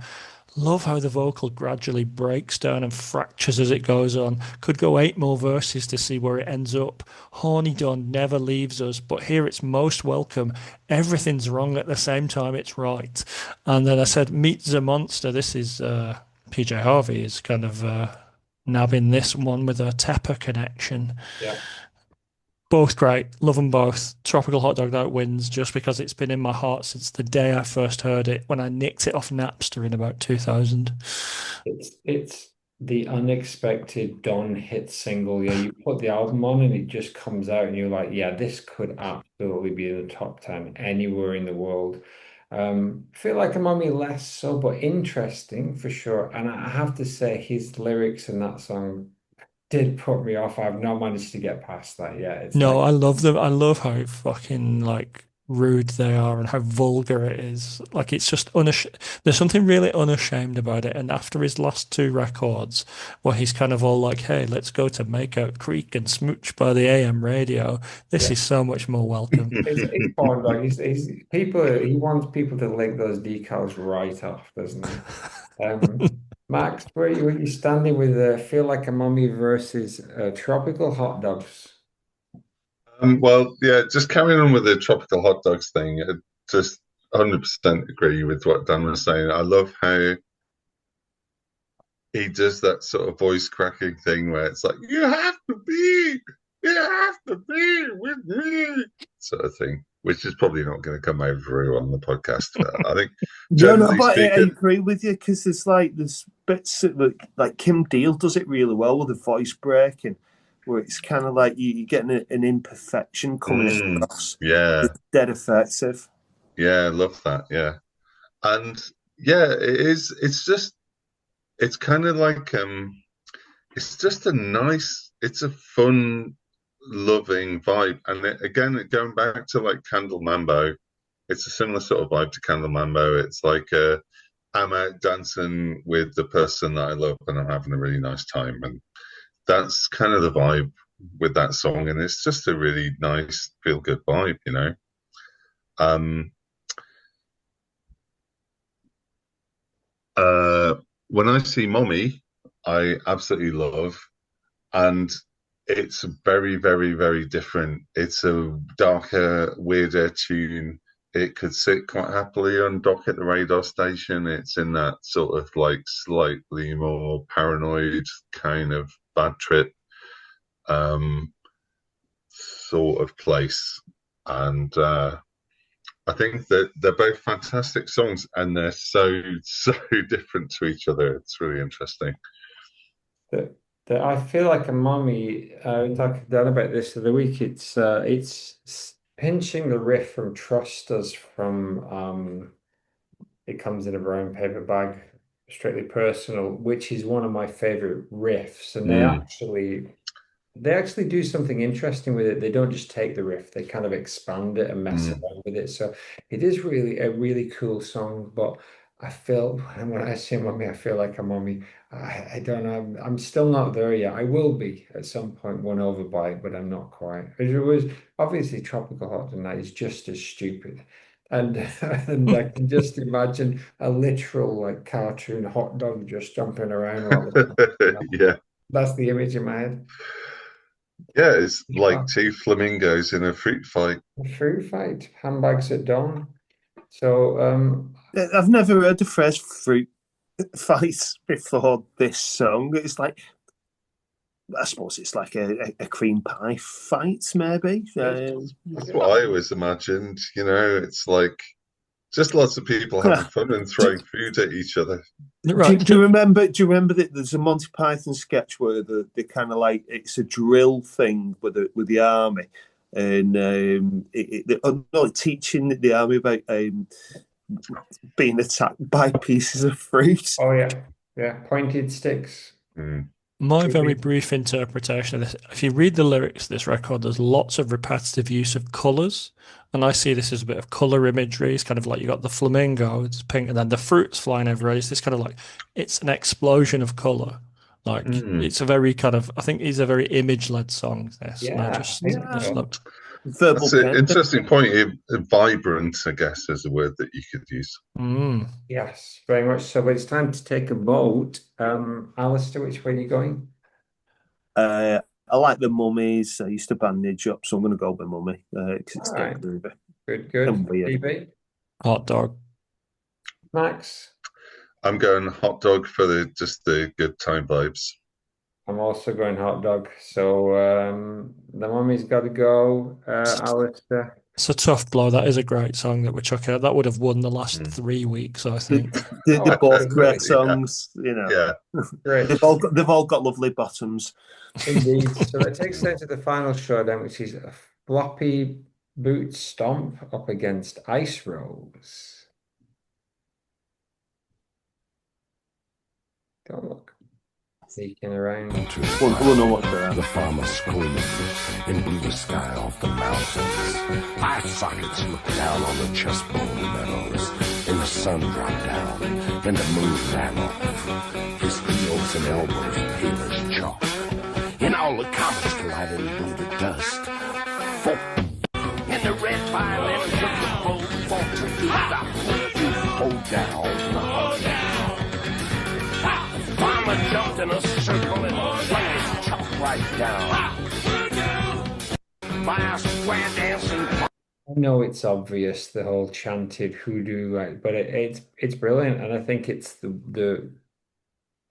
Love how the vocal gradually breaks down and fractures as it goes on. Could go 8 more verses to see where it ends up. Horny Don never leaves us, but here it's most welcome. Everything's wrong at the same time it's right. And then I said, Meet the Monster. This is PJ Harvey is kind of nabbing this one with a Tepper connection. Yeah. Both great. Love them both. Tropical Hot Dog Night wins just because it's been in my heart since the day I first heard it when I nicked it off Napster in about 2000. It's the unexpected Don hit single. Yeah, you put the album on and it just comes out and you're like, yeah, this could absolutely be in the top 10 anywhere in the world. Feel like a mummy less so, but interesting for sure. And I have to say, his lyrics in that song did put me off. I've not managed to get past that yet. It's No, like, I love them. I love how fucking like rude they are and how vulgar it is. Like it's just there's something really unashamed about it. And after his last two records, where he's kind of all like, "Hey, let's go to Makeout Creek and smooch by the AM radio," this yeah, is so much more welcome. it's porn dog. He's people. He wants people to lick those decals right off, doesn't he? Max, where you standing with Feel Like a Mummy versus Tropical Hot Dogs? Well, yeah, just carrying on with the tropical hot dogs thing. I just 100% agree with what Dan was saying. I love how he does that sort of voice cracking thing where it's like, you have to be with me, sort of thing, which is probably not going to come over very well on the podcast. But I think, No, generally but I speaking, agree with you because there's bits like Kim Deal does it really well with the voice breaking, where it's kind of like you're getting an imperfection coming across. yeah, It's dead effective. yeah, I love that. Yeah. And yeah, it is. It's kind of like, it's just a nice, it's a fun, loving vibe. And again, going back to like Candle Mambo, it's a similar sort of vibe to Candle Mambo. It's like I'm out dancing with the person that I love and I'm having a really nice time. And that's kind of the vibe with that song. And it's just a really nice, feel good vibe, you know? Um, uh, when I see Mommy, I absolutely love. And it's very, very, very different. It's a darker, weirder tune. It could sit quite happily on Doc at the radar station. It's in that sort of like slightly more paranoid kind of bad trip um, sort of place. And I think that they're both fantastic songs and they're so, so different to each other. It's really interesting. That I feel like a mummy. We talked Dan about this the other week. It's pinching the riff from Trust Us from It Comes in a Brown Paper Bag, Strictly Personal, which is one of my favorite riffs. And Mm, they actually do something interesting with it. They don't just take the riff, they kind of expand it and mess mm. around with it. So it is really a really cool song. But I feel when I say mommy, I feel like a mommy. I don't know. I'm still not there yet. I will be at some point won over by it, but I'm not quite. It was obviously Tropical Hot Tonight is just as stupid. And and I can just imagine a literal like cartoon hot dog just jumping around while Yeah. that's the image in my head. Yeah, it's like Yeah. two flamingos in a fruit fight. A fruit fight, handbags at dawn. So, I've never heard the phrase fruit fight before this song. It's like I suppose it's like a cream pie fight, maybe. That's what I always imagined. You know, it's like just lots of people having fun and do, throwing food at each other. Right. do you remember? Do you remember that there's a Monty Python sketch where they kind of like it's a drill thing with the army, and no, teaching the army about being attacked by pieces of fruit. oh yeah, yeah, pointed sticks. Mm. My very brief interpretation of this, if you read the lyrics of this record, there's lots of repetitive use of colours. And I see this as a bit of colour imagery. It's kind of like you got the flamingo, it's pink, and then the fruit's flying everywhere. It's this kind of like, it's an explosion of colour. Like, Mm. it's a very kind of, I think it's a very image-led song, this. And Yeah, I think just so. love, Verbal That's an tender. interesting point. Vibrant, I guess, is a word that you could use. mm. Yes, very much so. But it's time to take a vote. Alistair, which way are you going? I like the mummies. I used to bandage up, so I'm going to go with mummy because it's All dead right, groovy good. and weird. PB, Hot dog. Max. I'm going hot dog for the good time vibes. I'm also going hot dog. So the mummy's got to go. Alistair. It's a tough blow. That is a great song that we're chucking out. That would have won the last Mm. 3 weeks, I They, think. Oh, they're both great absolutely. songs, you know. Yeah. Great. They've all got lovely bottoms. Indeed. So that takes us to the final showdown, which is a Floppy Boot Stomp up against Ice Rose. Don't look. Sneaking around. We'll know what's there. The farmer screamed in blue sky off the mountains. Eye sockets looked down on the chessboard meadows. And the sun dropped down, and the moon ran off. His heels and elbows pale as chalk. And all the comets collided in blue to dust. And the red violin took the full fault to hold down. Farmer jumped in a circle and flung his chop right down. By a square dancing. I know it's obvious the whole chanted hoodoo, like, but it's brilliant, and I think it's the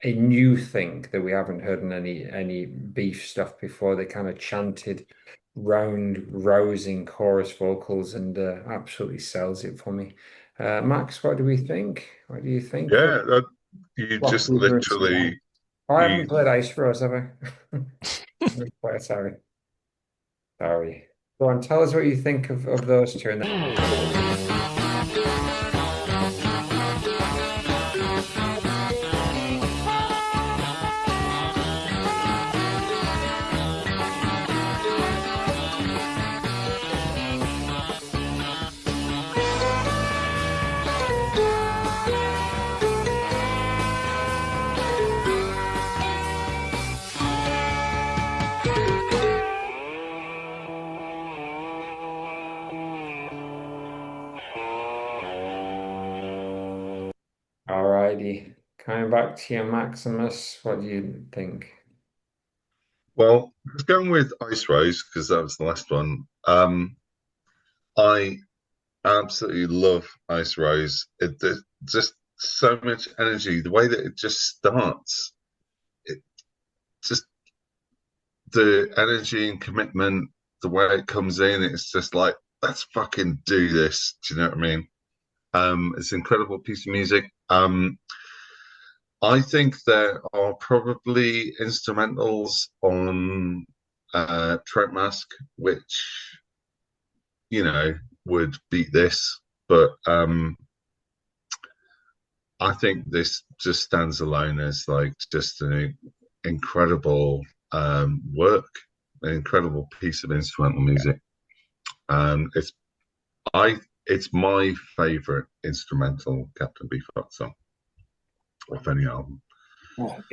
a new thing that we haven't heard in any Beef stuff before. They kind of chanted round rousing chorus vocals and absolutely sells it for me. Max, what do we think? What do you think? Yeah, you just literally. Oh, I haven't played Ice Rose, have I? Sorry. Sorry. Go on, tell us what you think of those two. And Alrighty. Coming back to you, Maximus, what do you think? Well, just going with Ice Rose because that was the last one. I absolutely love Ice Rose. There's just so much energy. The way that it just starts, it just the energy and commitment, the way it comes in, it's just like, let's fucking do this. Do you know what I mean? It's an incredible piece of music. I think there are probably instrumentals on Trout Mask, which, you know, would beat this, but I think this just stands alone as like just an incredible work, an incredible piece of instrumental music. It's my favorite instrumental Captain Beefheart song of any album.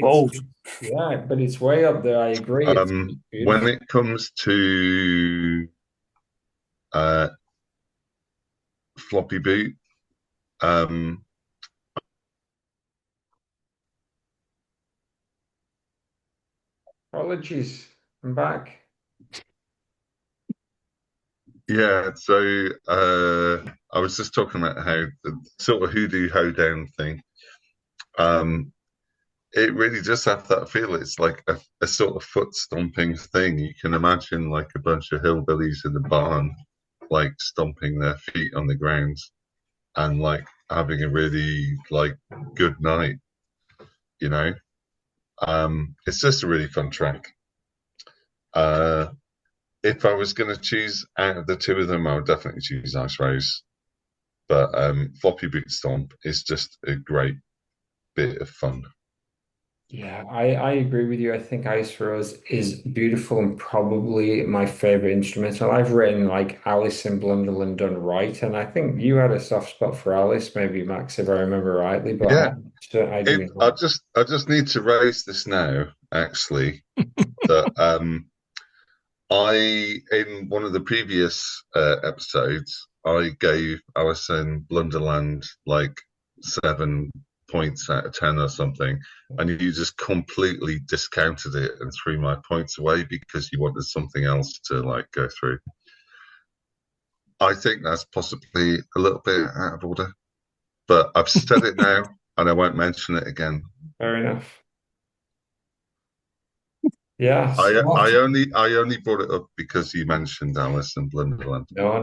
Oh, yeah, but it's way up there. I agree. When it comes to Floppy Boot, apologies, I'm back. Yeah, so I was just talking about how the sort of hoodoo hoedown thing. It really just has that feel. It's like a sort of foot stomping thing. You can imagine like a bunch of hillbillies in the barn, like stomping their feet on the ground and like having a really like good night, you know. It's just a really fun track. If I was going to choose out of the two of them, I would definitely choose Ice Rose. But Floppy Boot Stomp is just a great bit of fun. Yeah, I agree with you. I think Ice Rose is beautiful and probably my favorite instrumental. I've written like Alice in Blunderland done right, and I think you had a soft spot for Alice, maybe Max, if I remember rightly. But yeah, I do. I just need to raise this now, actually. That I in one of the previous episodes, I gave Alice in Blunderland like 7 points out of 10 or something, and you just completely discounted it and threw my points away because you wanted something else to like go through. I think that's possibly a little bit out of order, but I've said it now and I won't mention it again. Fair enough. Yeah, I only brought it up because you mentioned Alice in Blunderland. No.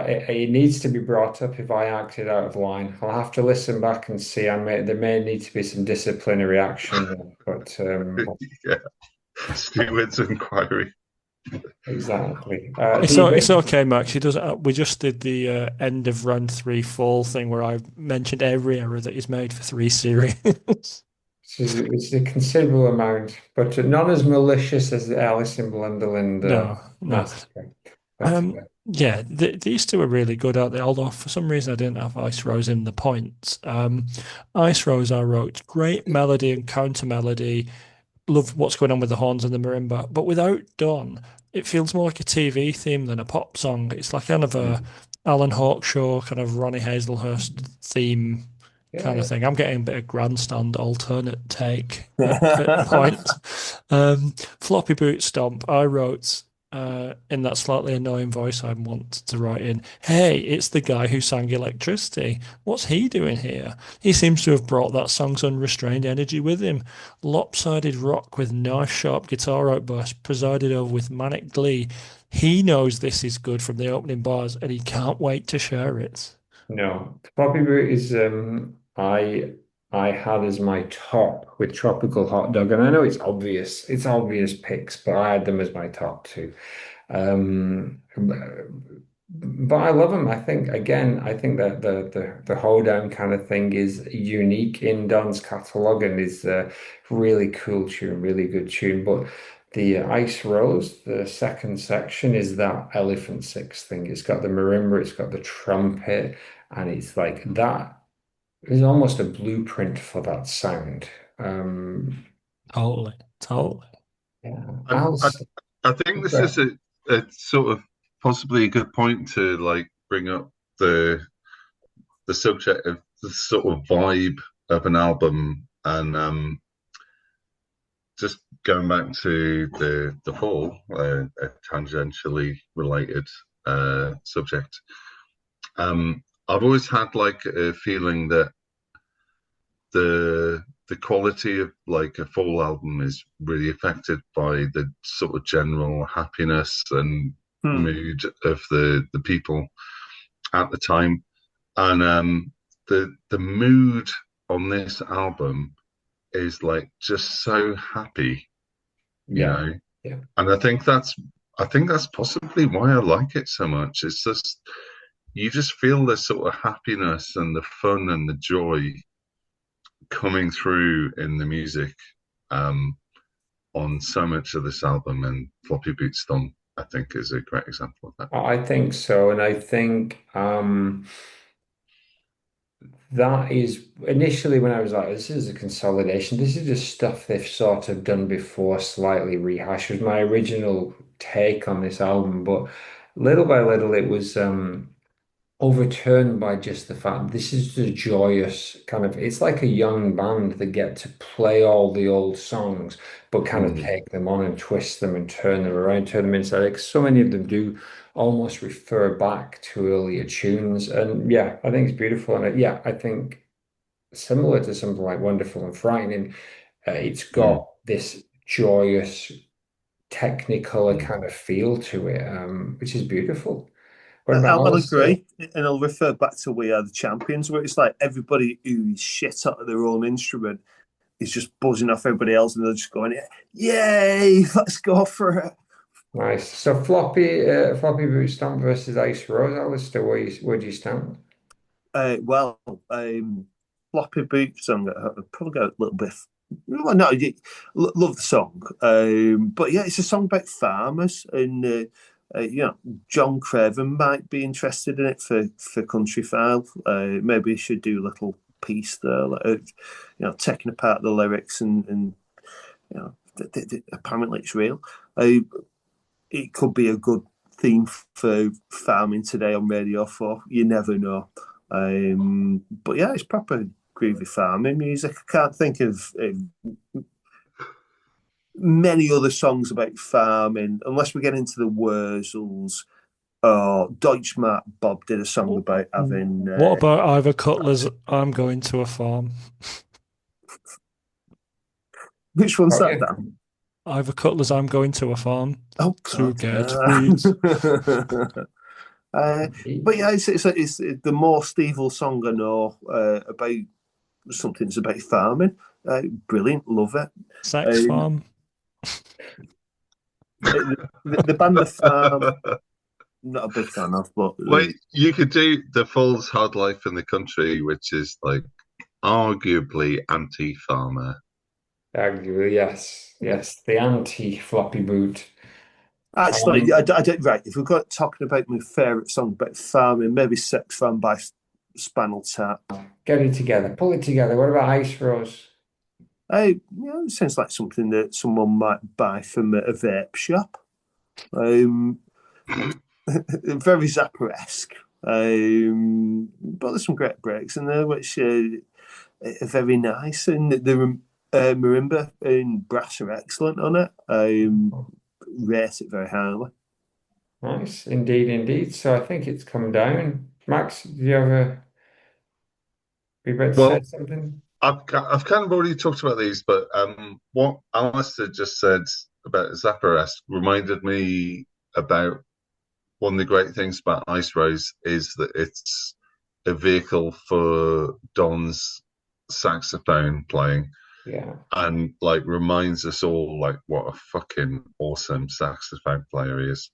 It needs to be brought up if I acted out of line. I'll have to listen back and see. There may need to be some disciplinary action, but yeah, steward's inquiry. Exactly. It's okay, Max. We just did the end of round 3 fall thing where I mentioned every error that he's made for 3 series. It's a considerable amount, but none as malicious as the Alice in Wonderland No, no. massacre. But Yeah, these two are really good, aren't they? Although for some reason I didn't have Ice Rose in the points. Ice Rose I wrote great melody and counter melody. Love what's going on with the horns and the marimba, but without Dawn, it feels more like a TV theme than a pop song. It's like kind of a Alan Hawkshaw, kind of Ronnie Hazelhurst theme yeah, kind of yeah. thing. I'm getting a bit of grandstand alternate take at point. Floppy boot stomp. I wrote in that slightly annoying voice I want to write in, hey, it's the guy who sang Electricity. What's he doing here? He seems to have brought that song's unrestrained energy with him. Lopsided rock with knife sharp guitar outbursts presided over with manic glee. He knows this is good from the opening bars and he can't wait to share it. No, Floppy Boot is I had as my top with Tropical Hot Dog, and I know it's obvious picks, but I had them as my top two. But I love them. I think that the hoedown kind of thing is unique in Don's catalog and is a really cool tune, really good tune. But the Ice Rose, the second section, is that Elephant Six thing. It's got the marimba, it's got the trumpet, and it's like that is almost a blueprint for that sound. Totally, totally. Yeah, I, I, I think this is a sort of possibly a good point to like bring up the subject of the sort of vibe of an album and just going back to the fall, a tangentially related subject. I've always had like a feeling that the quality of like a fall album is really affected by the sort of general happiness and mood of the people at the time. And the mood on this album is like just so happy, you yeah, know. yeah. And I think that's possibly why I like it so much. It's just you just feel the sort of happiness and the fun and the joy coming through in the music um, on so much of this album. And Floppy Boot Stomp, I think, is a great example of that. I think so, and I think that is initially when I was like, this is a consolidation. This is just stuff they've sort of done before, slightly rehashed, was my original take on this album. But little by little, it was overturned by just the fact this is the joyous kind of it's like a young band that get to play all the old songs but kind of Mm, take them on and twist them and turn them around, turn them inside. Like so many of them do almost refer back to earlier tunes, and yeah, I think it's beautiful. And yeah, I think similar to something like Wonderful and Frightening, it's mm, got this joyous technicolor mm. kind of feel to it, which is beautiful. What about I'll Alistair? agree, and I'll refer back to We Are the Champions, where it's like everybody who's shit at their own instrument is just buzzing off everybody else, and they're just going, "Yay, let's go for it!" Nice. So floppy boot stamp versus Ice Rose, Alistair, where do you stand? Well, Floppy Boot song, I'd probably go a little bit. Well, no, love the song, but yeah, it's a song about farmers, and John Craven might be interested in it for Countryfile. Maybe he should do a little piece there, like, taking apart the lyrics and apparently it's real. It could be a good theme for farming today on Radio 4. You never know. But yeah, it's proper groovy farming music. I can't think of many other songs about farming unless we get into the Wurzels. Oh, Deutschmark Bob did a song about having. What about Ivor Cutler's I'm Going to a Farm? Which one's Oh that, yeah. Dan? Ivor Cutler's I'm Going to a Farm Oh to God. get weeds. But yeah, it's the more Stevel song I know about something's about farming. Brilliant, love it. Sex Farm. The band The Farm, not a big fan of, but Well, you could do the Fall's Hard Life in the Country, which is like arguably anti-farmer. Arguably, yes, yes, the anti-floppy boot. Actually, Um, I don't. Right, if we've got talking about my favourite song about farming, maybe "Sex Farm" by Spinal Tap. get it together, pull it together. What about Ice Rose? It sounds like something that someone might buy from a vape shop. Um, very Zappa-esque. But there's some great breaks in there, which are very nice, and the marimba and brass are excellent on it. Rate it very highly. Nice, indeed, indeed. So I think it's come down. Max, do you have a be about to say Well, something? I've kind of already talked about these, but what Alistair just said about Zappa-esque reminded me about one of the great things about Ice Rose is that it's a vehicle for Don's saxophone playing Yeah, and like reminds us all like what a fucking awesome saxophone player he is.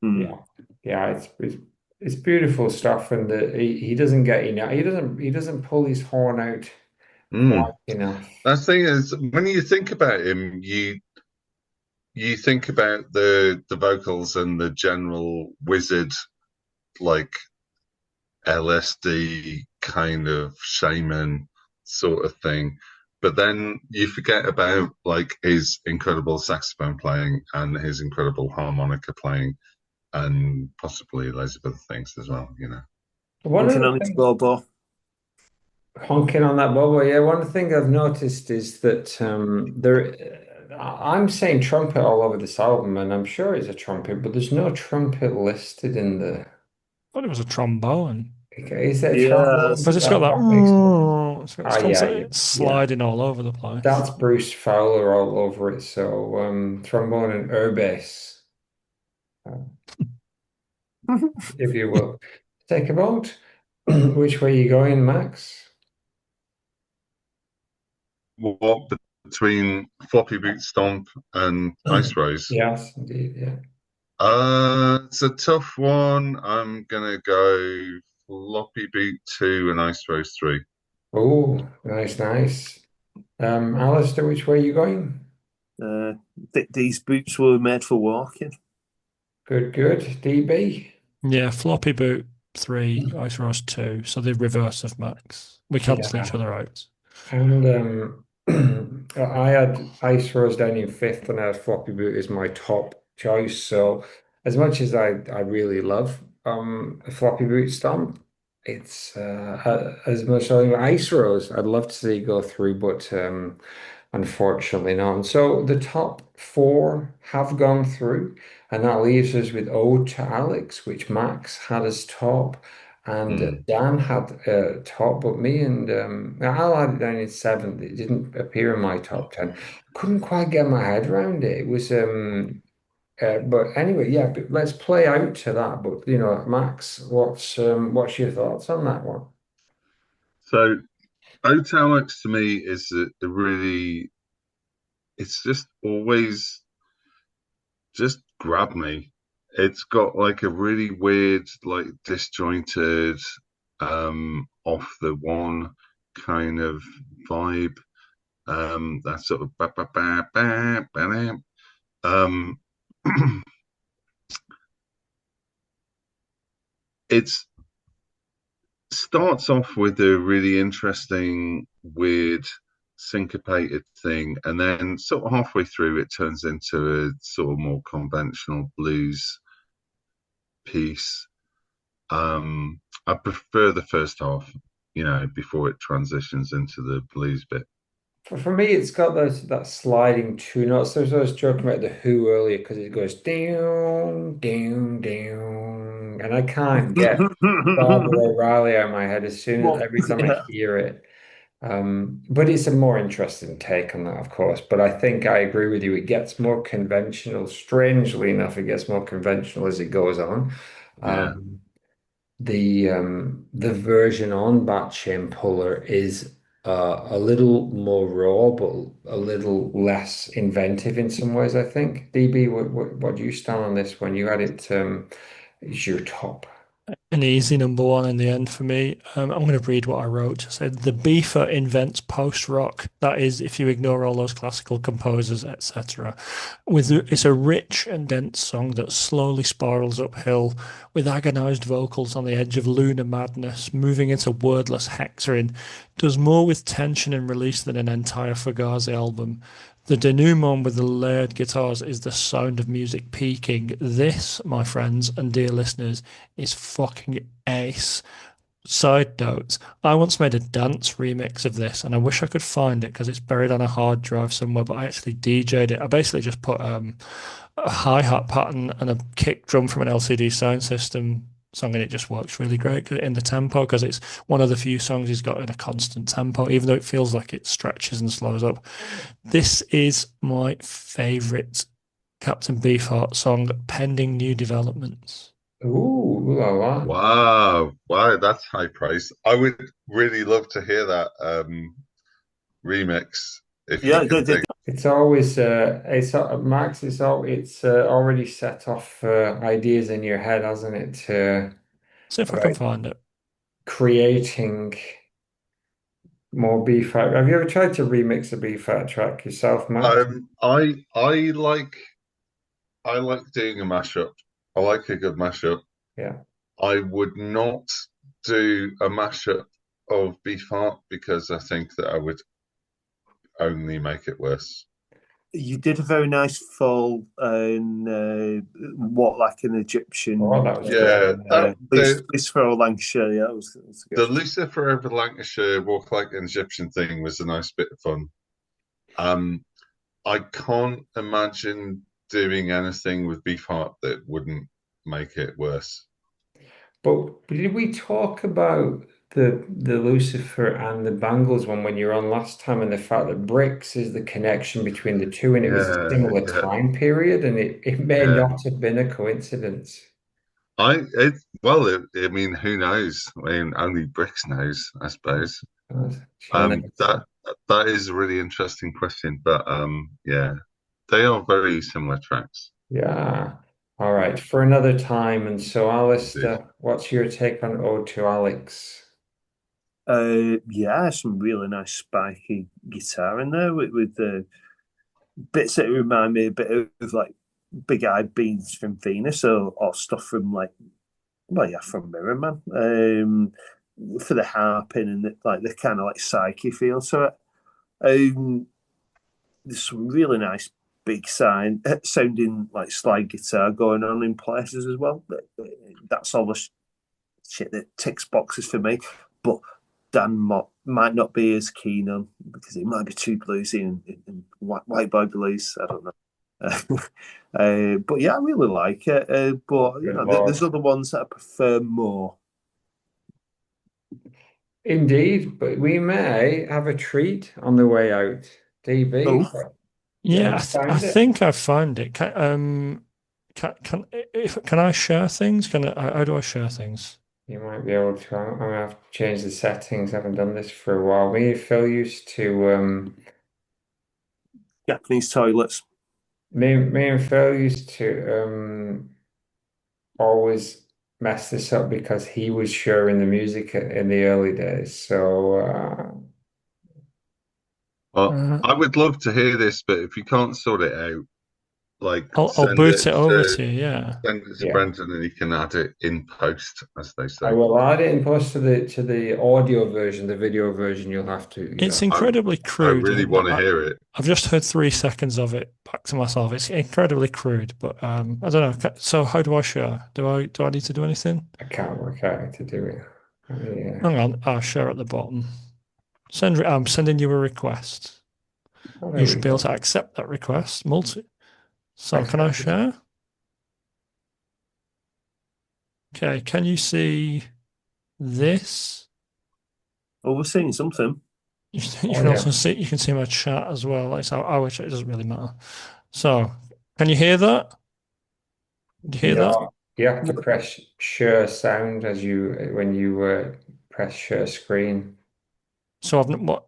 Hmm. yeah, yeah. It's beautiful stuff, and he doesn't get enough. He doesn't pull his horn out Mm. quite enough. That thing is when you think about him, you think about the vocals and the general wizard like LSD kind of shaman sort of thing. But then you forget about like his incredible saxophone playing and his incredible harmonica playing and possibly loads of other things as well, you know. One of Honking the on its things bobo. honking on that bubble, yeah. One thing I've noticed is that I'm saying trumpet all over this album, and I'm sure it's a trumpet, but there's no trumpet listed in the. Thought it was a trombone. Is it a Yeah, trombone? Because it's got that, That makes sense. it's Ah, yeah, constantly yeah. sliding all over the place. That's Bruce Fowler all over it. So trombone and air bass, uh, if you will. Take a vote. Which way are you going, Max? What between Floppy Boot Stomp and Ice Rose? Yes, indeed. Yeah. It's a tough one. I'm gonna go Floppy Boot 2 and Ice Rose 3. Oh, nice, nice. Alistair, which way are you going? uh, these boots were made for walking. Good, good. DB? Yeah, floppy boot 3, ice rose 2. So the reverse of Max. We cancel each Yeah. other out. And I had Ice Rose down in fifth, and I had Floppy Boot as my top choice. So, as much as I really love Floppy Boot Stomp, it's as much as Ice Rose. I'd love to see it go through, but unfortunately not. And so the top four have gone through, and that leaves us with Ode to Alex, which Max had as top. And Mm. Dan had top, but me and Al had it down in seventh. It didn't appear in my top 10. Couldn't quite get my head around it. It was, but anyway, yeah. But let's play out to that. But Max, what's your thoughts on that one? So O.T.P.O.D.C.A.S.T to me is a really it's just always just grab me. It's got like a really weird, like disjointed, off the one kind of vibe. That sort of ba ba ba ba ba. Um, it's starts off with a really interesting, weird, syncopated thing, and then sort of halfway through, it turns into a sort of more conventional blues piece. I prefer the first half, before it transitions into the blues bit. For me, it's got that sliding two notes. There's I was joking about the Who earlier because it goes down, down, down, and I can't get Barbara O'Reilly out of my head as soon as Well, every time I yeah. hear it. But it's a more interesting take on that, of course. But I think I agree with you. It gets more conventional. Strangely enough, it gets more conventional as it goes on. Yeah. Um, the version on Bat Chain Puller is a little more raw, but a little less inventive in some ways, I think. DB, what do you stand on this when you had it? Is your top? An easy number one in the end for me. I'm going to read what I wrote. It said the Beefer invents post-rock. That is, if you ignore all those classical composers, etc. With it's a rich and dense song that slowly spirals uphill, with agonized vocals on the edge of lunar madness, moving into wordless hexering. Does more with tension and release than an entire Fugazi album. The denouement with the layered guitars is the sound of music peaking. This, my friends and dear listeners, is fucking ace. Side note, I once made a dance remix of this and I wish I could find it because it's buried on a hard drive somewhere, but I actually DJ'd it. I basically just put a hi-hat pattern and a kick drum from an LCD sound system song and it just works really great in the tempo because it's one of the few songs he's got in a constant tempo, even though it feels like it stretches and slows up. This is my favorite Captain Beefheart song, pending new developments. Ooh, la la. Wow, wow, that's high praise. I would really love to hear that remix if you Yeah, can think. It's always Max. It's already set off ideas in your head, hasn't it? See if I can About find it. creating more B-Fat. Have you ever tried to remix a B-Fat track yourself, Max? I like doing a mashup. I like a good mashup. Yeah. I would not do a mashup of Beef Heart because I think that I would only make it worse. you did a very nice fall and what like an Oh, Egyptian that was great. Yeah, that police for Lancashire. Yeah, that was the good. Lucifer over Lancashire walk like an Egyptian thing was a nice bit of fun. Um, I can't imagine doing anything with Beef Heart that wouldn't make it worse. But did we talk about the Lucifer and the Bangles one when you were on last time, and the fact that bricks is the connection between the two, and it was a Yeah, similar yeah, time period, and it may yeah. not have been a coincidence. I mean, who knows? I mean, only Bricks knows, I suppose. She'll never say. That is a really interesting question, but yeah, they are very similar tracks. Yeah. All right. For another time. And so, Indeed. Alistair, what's your take on Ode to Alex? Yeah, some really nice spiky guitar in there with the bits that remind me a bit of like Big Eyed Beans from Venus or stuff from like well yeah from Mirror Man. For the harping and like the kind of like psyche feel to it. There's some really nice big sounding like slide guitar going on in places as well. That's all the shit that ticks boxes for me. But Dan might not be as keen on because it might be too bluesy and white boy blues. I don't know. But yeah, I really like it. But you Good know, Lord. there's other ones that I prefer more. Indeed, but we may have a treat on the way out. DB, Oh, have Yeah, you I found it? think I found it. Can I share things? How do I share things? You might be able to. I'm gonna have to change the settings. I haven't done this for a while. Me and Phil used to Japanese toilets. me and Phil used to always mess this up because he was sharing the music in the early days. So Well, Uh, I would love to hear this, but if you can't sort it out, like I'll boot it over to you. Yeah. send it to yeah, Brendan and he can add it in post, as they I say. will add it in post to the audio version. The video version you'll It's have to. incredibly I crude. really want to hear it. I've just heard 3 seconds of it back to myself. It's incredibly crude, but I don't know. So how do I share? Do I need to do anything? I can't work out how to do it. Yeah. Hang on, I'll share at the bottom. I'm sending you a request. Oh, there You we should be able go. to accept that request. So can I Accepted. share? Okay, can you see this? Oh, we're seeing something. You Oh can yeah. also see my chat as well. Like so our chat, it doesn't really matter. So can you hear that? Do you hear that? No, you have to press share sound as you when you press share screen. So I've what?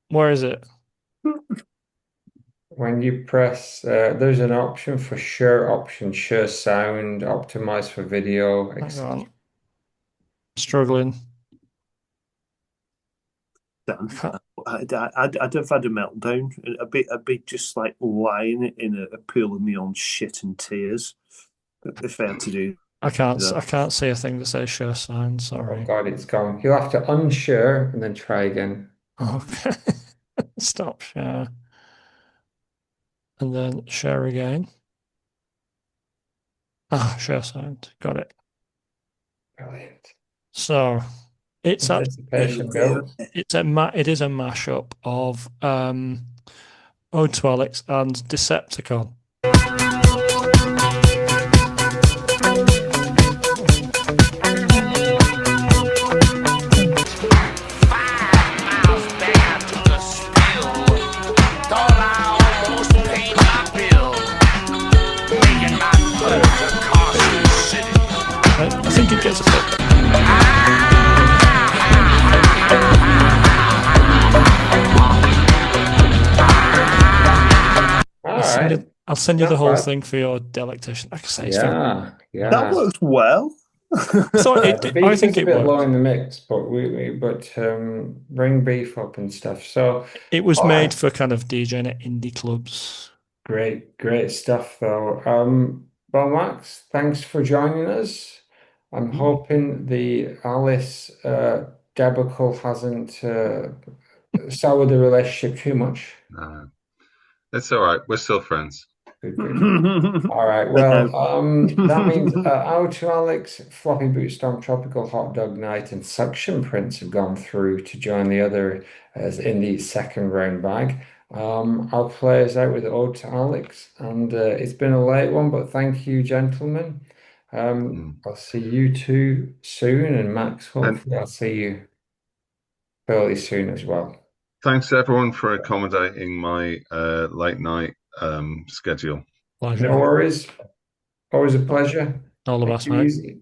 Where is it? when you press, there's an option for share sound, optimize for video, Hang etc. on. Struggling. I'd have had a meltdown. I'd be just like lying in a pool of my own shit and tears if I had to do I can't that. see a thing that says share sign, Oh sorry. God, it's gone. You'll have to unshare and then try again. Okay. Stop share. And then share again. Ah, share sound. Got it. Brilliant. So it's a Anticipation built. it is a mashup of O.U.T.P.O.D.C.A.S.T and Decepticon. I think it gets a bit. I'll send you the whole thing for your delectation. Like I say, it's very, That works well. so The I beef think is a it bit low works. in the mix, but bring beef up and stuff. So It was all made right. for kind of DJing at indie clubs. Great stuff though. Well, Max, thanks for joining us. I'm hoping the Alice debacle hasn't soured the relationship too much. It's all right. We're still friends. Good. All right. Well, that means out to Alex, Floppy Boot Stomp, Tropical Hot Dog Night, and Suction Prince have gone through to join the other as in the second round bag. I'll play us out with Ode to Alex, and it's been a late one, but thank you, gentlemen. I'll see you two soon, and Max, hopefully, I'll see you fairly soon as well. Thanks everyone for accommodating my late night schedule. Pleasure. No worries. Always a pleasure. All the Take best, it mate. easy.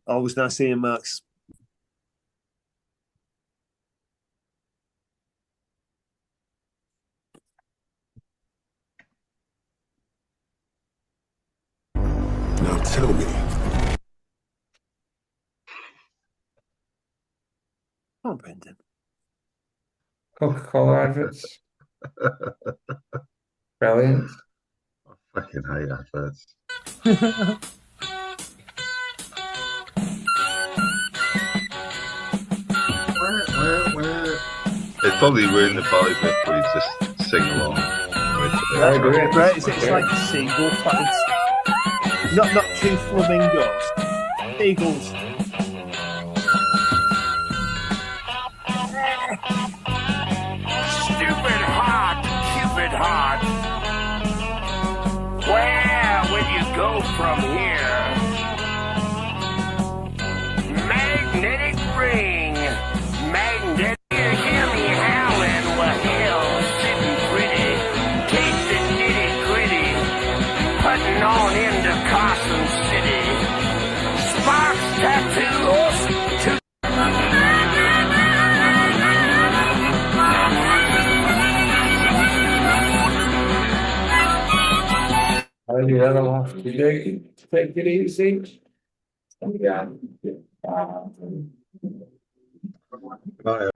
Always nice seeing Max. Now tell me. Oh, Brendan. Coca-Cola adverts. Brilliant. I fucking hate adverts. It's probably ruined the vibe if we just sing along with Right, it's like a seagull. Not two flamingos. Eagles. Stupid hot, Cupid hot. Where will you go from here? Magnetic ring. Magnetic. Hear me howling. Well, hell, sitting pretty. Tasting nitty gritty. Putting on into Carson City. Sparks tattoos. You that'll have to take it easy. Yeah. Right.